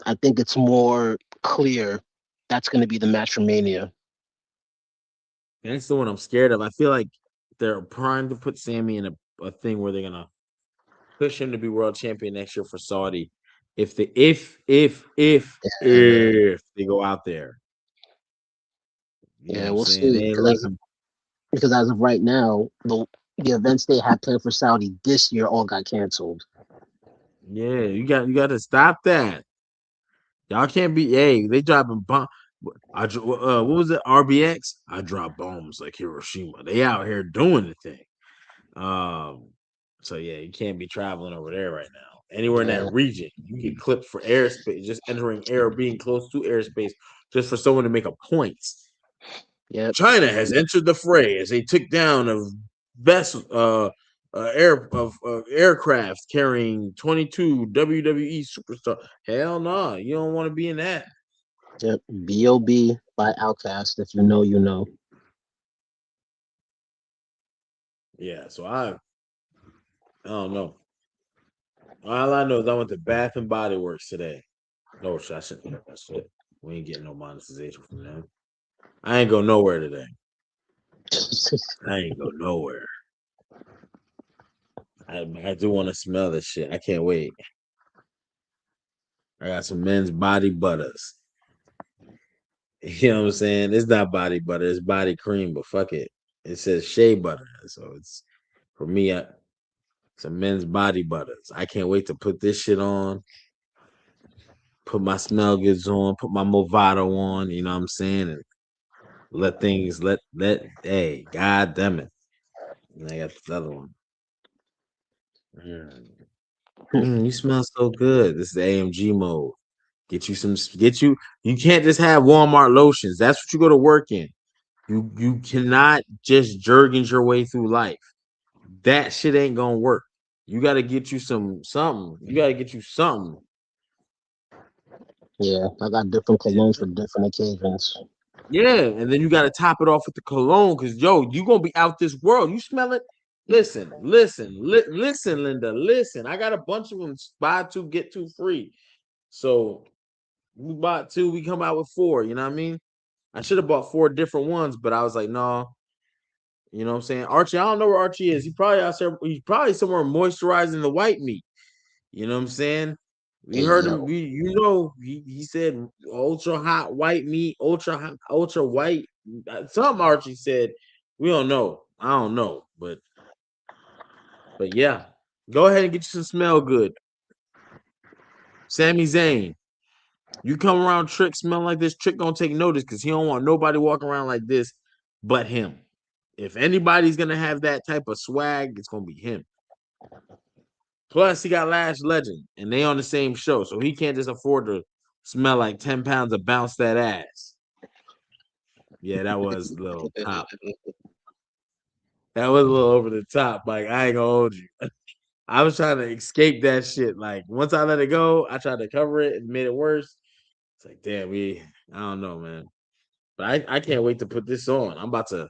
I think it's more clear that's going to be the match for Mania. That's the one I'm scared of. I feel like they're primed to put Sammy in a thing where they're gonna push him to be world champion next year for Saudi. If the Yeah, if they go out there, you know what yeah, I'm we'll saying? see. They ain't like him. Because as of right now, the events they had planned for Saudi this year all got canceled. Yeah, you got to stop that. Y'all can't be. Hey, they dropping bomb. What was it? RBX. I drop bombs like Hiroshima. They out here doing the thing. Um. So yeah, you can't be traveling over there right now. Anywhere in that Yeah, region, you get clipped for airspace, just entering air or being close to airspace, just for someone to make a point. yep, China has entered the fray as they took down a vessel, aircraft carrying 22 WWE superstar. Hell no, you don't want to be in that. yep. B.O.B. by Outcast. If you know, you know. Yeah, so I don't know. All I know is I went to Bath and Body Works today. No, I shouldn't have that shit. We ain't getting no monetization from them. I ain't go nowhere today. I ain't go nowhere. I do want to smell this shit. I can't wait. I got some men's body butters. You know what I'm saying? It's not body butter, it's body cream, but fuck it. It says shea butter. So it's for me, some men's body butters. I can't wait to put this shit on, put my smell goods on, put my Movado on, you know what I'm saying? And let things hey, god damn it. And I got this other one. Mm. You smell so good. This is AMG mode. You can't just have Walmart lotions. That's what you go to work in. You cannot just jergens your way through life. That shit ain't gonna work. You gotta get you something. You gotta get you something. Yeah, I got different colognes for different occasions. Yeah, and then you gotta top it off with the cologne because you gonna be out this world. You smell it. Listen, Linda. Listen, I got a bunch of them. Buy two, get two free. So we bought two, we come out with four. You know what I mean? I should have bought four different ones, but I was like, no. You know what I'm saying? Archie, I don't know where Archie is. He probably out there. He's probably somewhere moisturizing the white meat. You know what I'm saying? We Hey heard him. yo, He said ultra hot white meat, ultra white. Some Archie said we don't know. I don't know, but yeah, go ahead and get you some smell good. Sami Zayn, you come around Trick smelling like this, Trick gonna take notice because he don't want nobody walking around like this but him. If anybody's gonna have that type of swag, it's gonna be him. Plus, he got Lash Legend, and they on the same show, so he can't just afford to smell like 10 pounds of bounce that ass. Yeah, that was a little top. That was a little over the top. Like I ain't gonna hold you. I was trying to escape that shit. Like once I let it go, I tried to cover it and made it worse. It's like, damn, I don't know, man. But I can't wait to put this on. I'm about to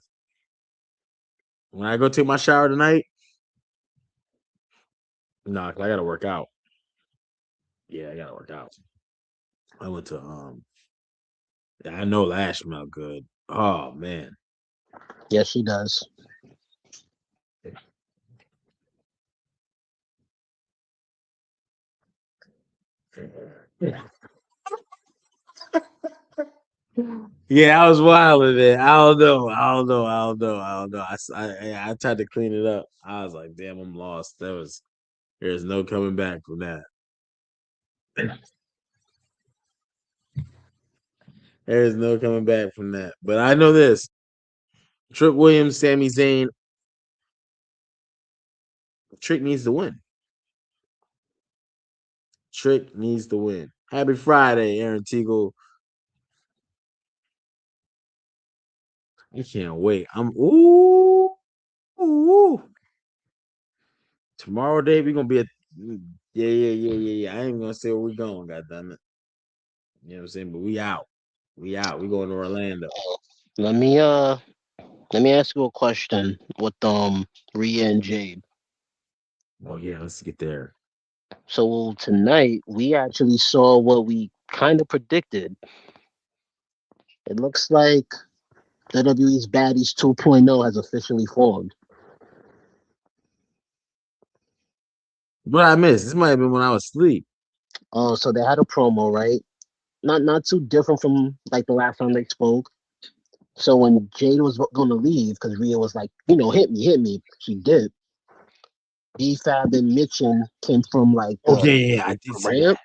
when I go take my shower tonight. Nah, 'cause I gotta work out. Yeah, I gotta work out. I went to yeah, I know Lash smell good. Oh man. yes, she does. Yeah, I was wild with it. I don't know. I don't know. I don't know. I don't know. I tried to clean it up. I was like, damn, I'm lost. There's no coming back from that. There's no coming back from that. But I know this: Trick Williams, Sami Zayn, Trick needs to win. Trick needs to win. Happy Friday, Aaron Teagle. I can't wait. I'm ooh. Tomorrow day we gonna be at yeah. I ain't gonna say where we going, goddamn it. You know what I'm saying? But we out. We out. We going to Orlando. Let me let me ask you a question with Rhea and Jade. Oh yeah, let's get there. So tonight we actually saw what we kind of predicted. It looks like WWE's Baddies 2.0 has officially formed. What I missed? This might have been when I was asleep. Oh, so they had a promo, right? Not too different from like the last time they spoke. So when Jade was going to leave, because Rhea was like, hit me. She did. B-Fab and Mitchin came from like Oh the yeah, I did see ramp,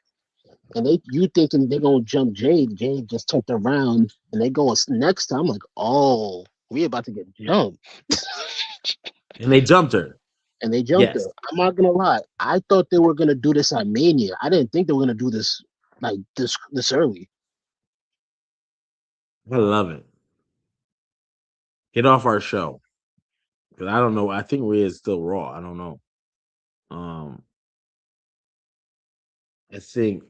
that. and you thinking they're gonna jump Jade. Jade just turned around, and they go next time. Like, oh, we about to get jumped, And they jumped her. and they jumped her. Yes. I'm not gonna lie. I thought they were gonna do this at Mania. I didn't think they were gonna do this like this early. I love it. Get off our show. Because I don't know. I think Rhea is still raw. I don't know. Um, I think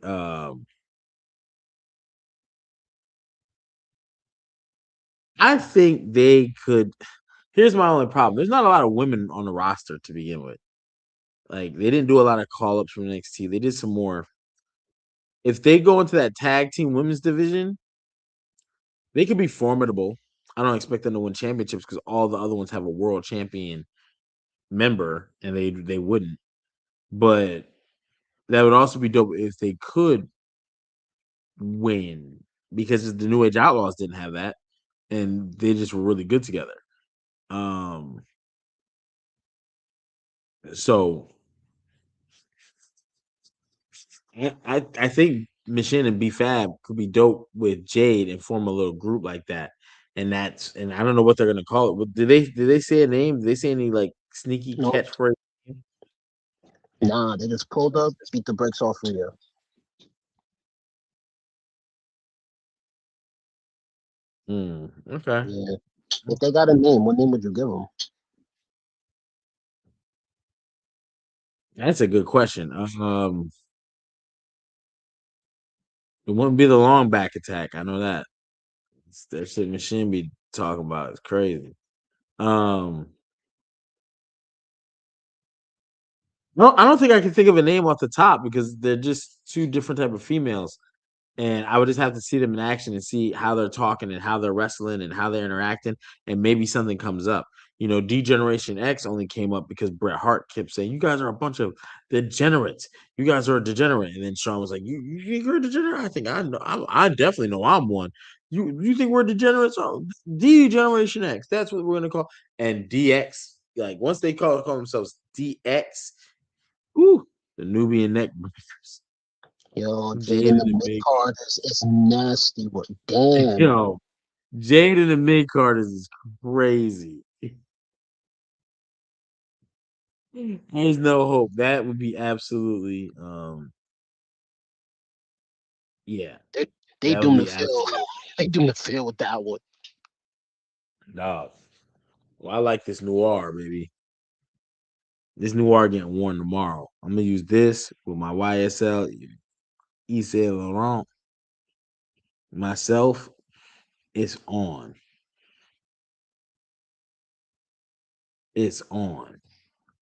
I think they could. Here's my only problem. There's not a lot of women on the roster to begin with. Like they didn't do a lot of call ups from NXT. They did some more. If they go into that tag team women's division, they could be formidable. I don't expect them to win championships because all the other ones have a world champion member, and they wouldn't. But that would also be dope if they could win because the New Age Outlaws didn't have that, and they just were really good together. Um, so I think Machine and B Fab could be dope with Jade and form a little group like that. And I don't know what they're gonna call it. Did they say a name? Did they say any like sneaky Nope, catchphrase? nah, they just pulled up, beat the brakes off Rhea. Okay, Yeah, if they got a name, what name would you give them? that's a good question. It wouldn't be the long back attack. I know that. That shit Machine be talking about is crazy. Um, no, I don't think I can think of a name off the top because they're just two different type of females, and I would just have to see them in action and see how they're talking and how they're wrestling and how they're interacting, and maybe something comes up. D Generation X only came up because Bret Hart kept saying, "You guys are a bunch of degenerates. You guys are a degenerate." And then Sean was like, "You think you're a degenerate? I think I know. I definitely know I'm one. You think we're degenerates? Oh, D Generation X. That's what we're gonna call." And DX, like once they call themselves DX, ooh, the Nubian neck breakers, Yo, Jade Jade in and the the mid Big, card is nasty work. Damn. yo, Jade and the mid carders is crazy. There's no hope. That would be absolutely, yeah, They they that would doomed to be fail. absolute They doomed to fail with that one. dog. Well, I like this noir, baby. This noir getting worn tomorrow. I'm gonna use this with my YSL Yves Saint Laurent myself. It's on. It's on.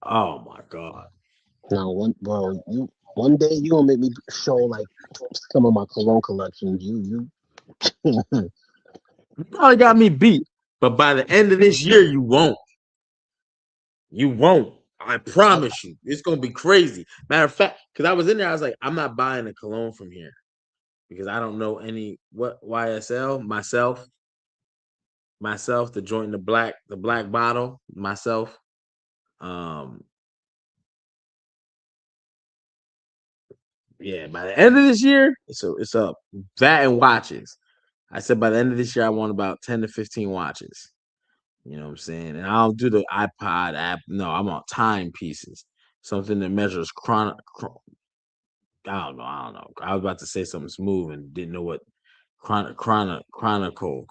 Oh my god. Now, one day you gonna make me show like some of my cologne collections. You You probably got me beat, but by the end of this year, you won't. You won't. I I, promise you. It's gonna be crazy. Matter of fact, because I was in there, I was like, I'm not buying a cologne from here because I don't know any what YSL myself, the joint, the black bottle, myself. Um, yeah, by the end of this year, it's up. That and watches. I said by the end of this year, I want about 10 to 15 watches. You know what I'm saying? And I don't do the iPod app. No, I'm on timepieces. Something that measures I don't know. I don't know. I was about to say something smooth and didn't know what chronological,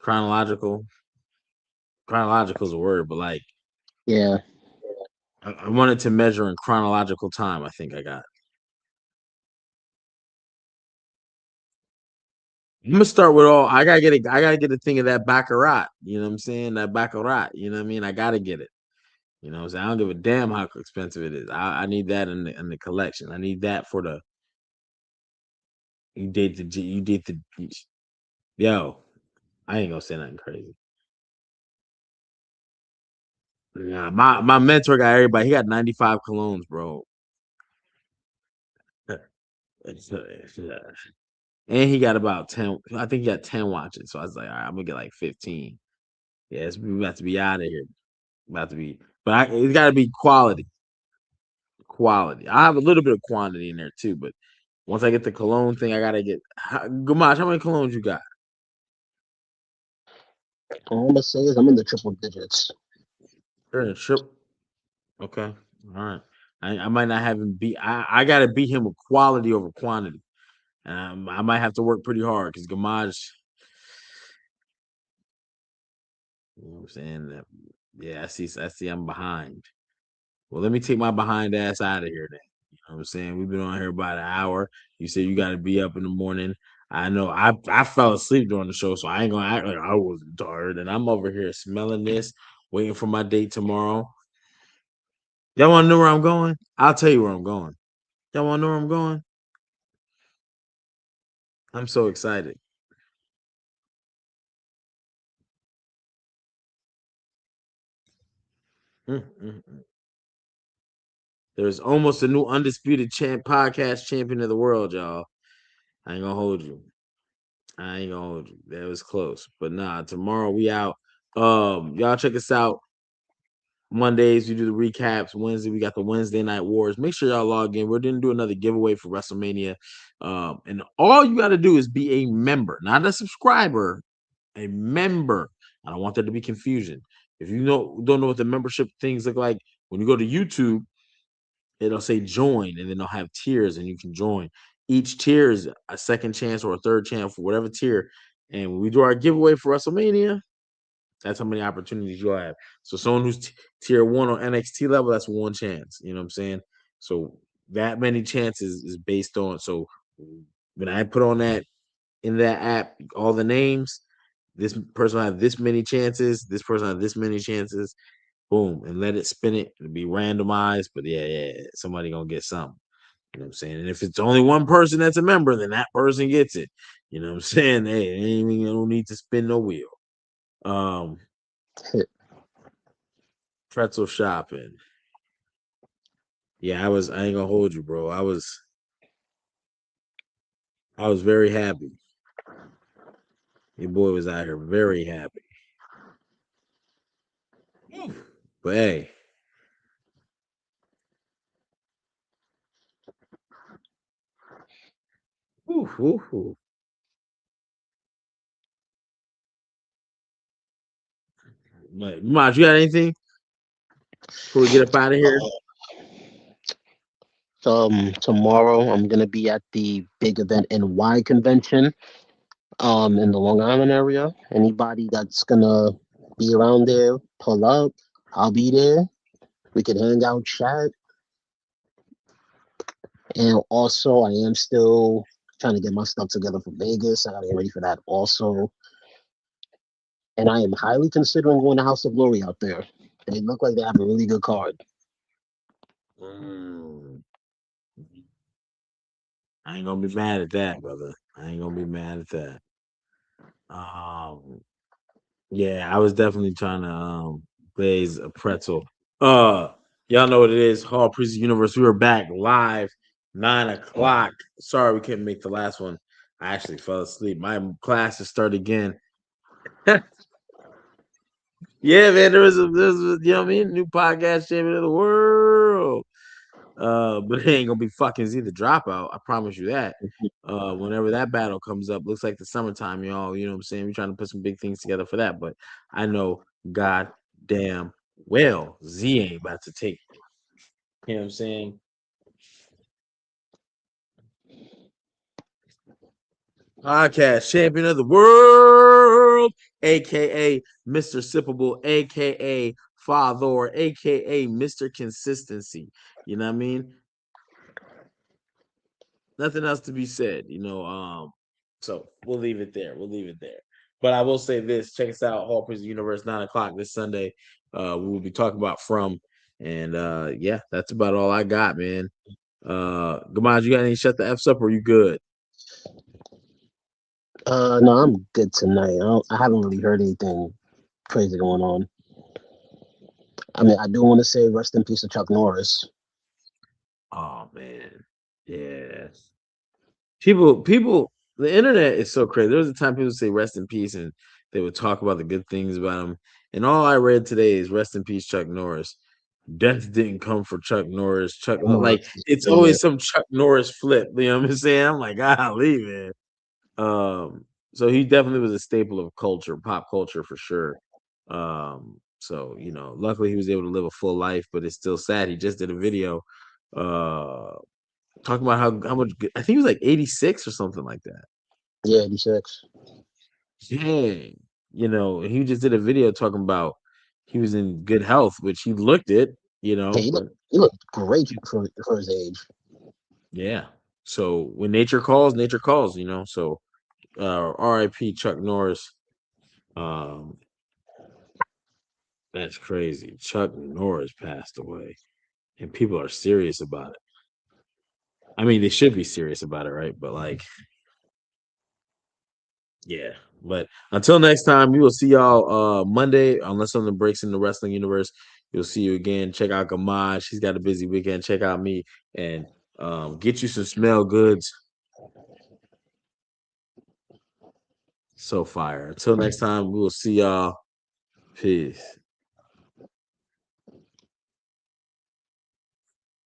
chronological, chronological is a word, but like yeah. I wanted to measure in chronological time. I think I got. I'm gonna start with all. I gotta get it. I gotta get a thing of that baccarat. You know what I'm saying? That baccarat. You know what I mean? I gotta get it. You know what I'm saying? I don't give a damn how expensive it is. I need that in the collection. I need that for the you did the yo. I ain't gonna say nothing crazy. Yeah, my mentor got everybody. He got 95 colognes, bro. And he got about 10. I think he got 10 watches. So I was like, all right, I'm gonna get like 15. Yeah, we about to be out of here. About to be, but it's got to be quality. Quality. I have a little bit of quantity in there too, but once I get the cologne thing, I gotta get. Gamash, how many colognes you got? All I'm gonna say is I'm in the triple digits. You're in a trip. Okay, all right. I might not have him beat. I gotta beat him with quality over quantity. I might have to work pretty hard because Gamage, you know what I'm saying? Yeah, I see I'm behind. Well, let me take my behind ass out of here then. You know what I'm saying? We've been on here about an hour. You said you got to be up in the morning. I know I fell asleep during the show, so I ain't gonna act like I wasn't tired. And I'm over here smelling this, waiting for my date tomorrow. Y'all want to know where I'm going? I'll tell you where I'm going. Y'all want to know where I'm going? I'm so excited. Mm. There's almost a new undisputed podcast champion of the world, y'all. I ain't gonna hold you. I ain't gonna hold you. That was close. But nah, tomorrow we out. Y'all check us out. Mondays we do the recaps. Wednesday we got the Wednesday night wars. Make sure y'all log in. We're gonna do another giveaway for WrestleMania. And all you gotta do is be a member, not a subscriber, a member. I don't want there to be confusion. If you don't know what the membership things look like, when you go to YouTube, it'll say join and then they'll have tiers and you can join. Each tier is a second chance or a third chance for whatever tier. And when we do our giveaway for WrestleMania, that's how many opportunities you'll have. So someone who's tier one on NXT level, that's one chance. You know what I'm saying? So that many chances is based on. So when I put on that in that app, all the names, this person will have this many chances. This person will have this many chances. Boom, and let it spin it. It'll be randomized, but yeah, somebody gonna get something. You know what I'm saying? And if it's only one person that's a member, then that person gets it. You know what I'm saying? Hey, ain't even no need to spin no wheel. Um, pretzel shopping. Yeah, I ain't gonna hold you, bro. I was very happy. Your boy was out here very happy. But hey, whew, whew, whew. But Maj, you got anything before we get up out of here? Tomorrow I'm gonna be at the big event in Y convention in the Long Island area. Anybody that's gonna be around there, pull up. I'll be there. We can hang out, chat, and also I am still trying to get my stuff together for Vegas. I gotta get ready for that also, and I am highly considering going to House of Glory out there. They look like they have a really good card. Mm, I ain't gonna be mad at that, brother. I ain't gonna be mad at that. Um, yeah, I was definitely trying to blaze a pretzel. Uh, y'all know what it is. Hall Priest Universe. We were back live, 9 o'clock. Sorry we couldn't make the last one. I actually fell asleep. My classes start again. Yeah, man, you know what I mean? New podcast champion of the world. But it ain't gonna be fucking Z the dropout. I promise you that. Whenever that battle comes up, looks like the summertime, y'all. You know what I'm saying? We're trying to put some big things together for that. But I know goddamn well Z ain't about to take me. You know what I'm saying? Podcast champion of the world, aka Mr. Sippable, aka Father, aka Mr. Consistency. You know what I mean? Nothing else to be said, so we'll leave it there. We'll leave it there. But I will say this: check us out, Hall Prison Universe, 9 o'clock this Sunday. We will be talking about From, and yeah, that's about all I got, man. Gamaj, you got any shut the f's up, or you good? No, I'm good tonight. I haven't really heard anything crazy going on. I mean, I do want to say rest in peace to Chuck Norris. Oh man, yeah. People, the internet is so crazy. There was a time people say rest in peace, and they would talk about the good things about him. And all I read today is rest in peace, Chuck Norris. Death didn't come for Chuck Norris. Chuck, like Norris, it's yeah, always some Chuck Norris flip. You know what I'm saying? I'm like, golly, man. So he definitely was a staple of culture, pop culture for sure. So luckily he was able to live a full life, but it's still sad. He just did a video, uh, talking about how much I think he was like 86 or something like that. yeah, 86. Dang, he just did a video talking about he was in good health, which he looked it, Yeah, but he looked great for his age. yeah. So when nature calls, nature calls. So R.I.P. Chuck Norris. Um, that's crazy. Chuck Norris passed away, and people are serious about it. I mean, they should be serious about it, right? But like, yeah. But until next time, we will see y'all Monday. Unless something breaks in the wrestling universe, we'll see you again. Check out Gamad. She's got a busy weekend. Check out me and get you some smell goods. So fire. Until next time, we will see y'all. Peace.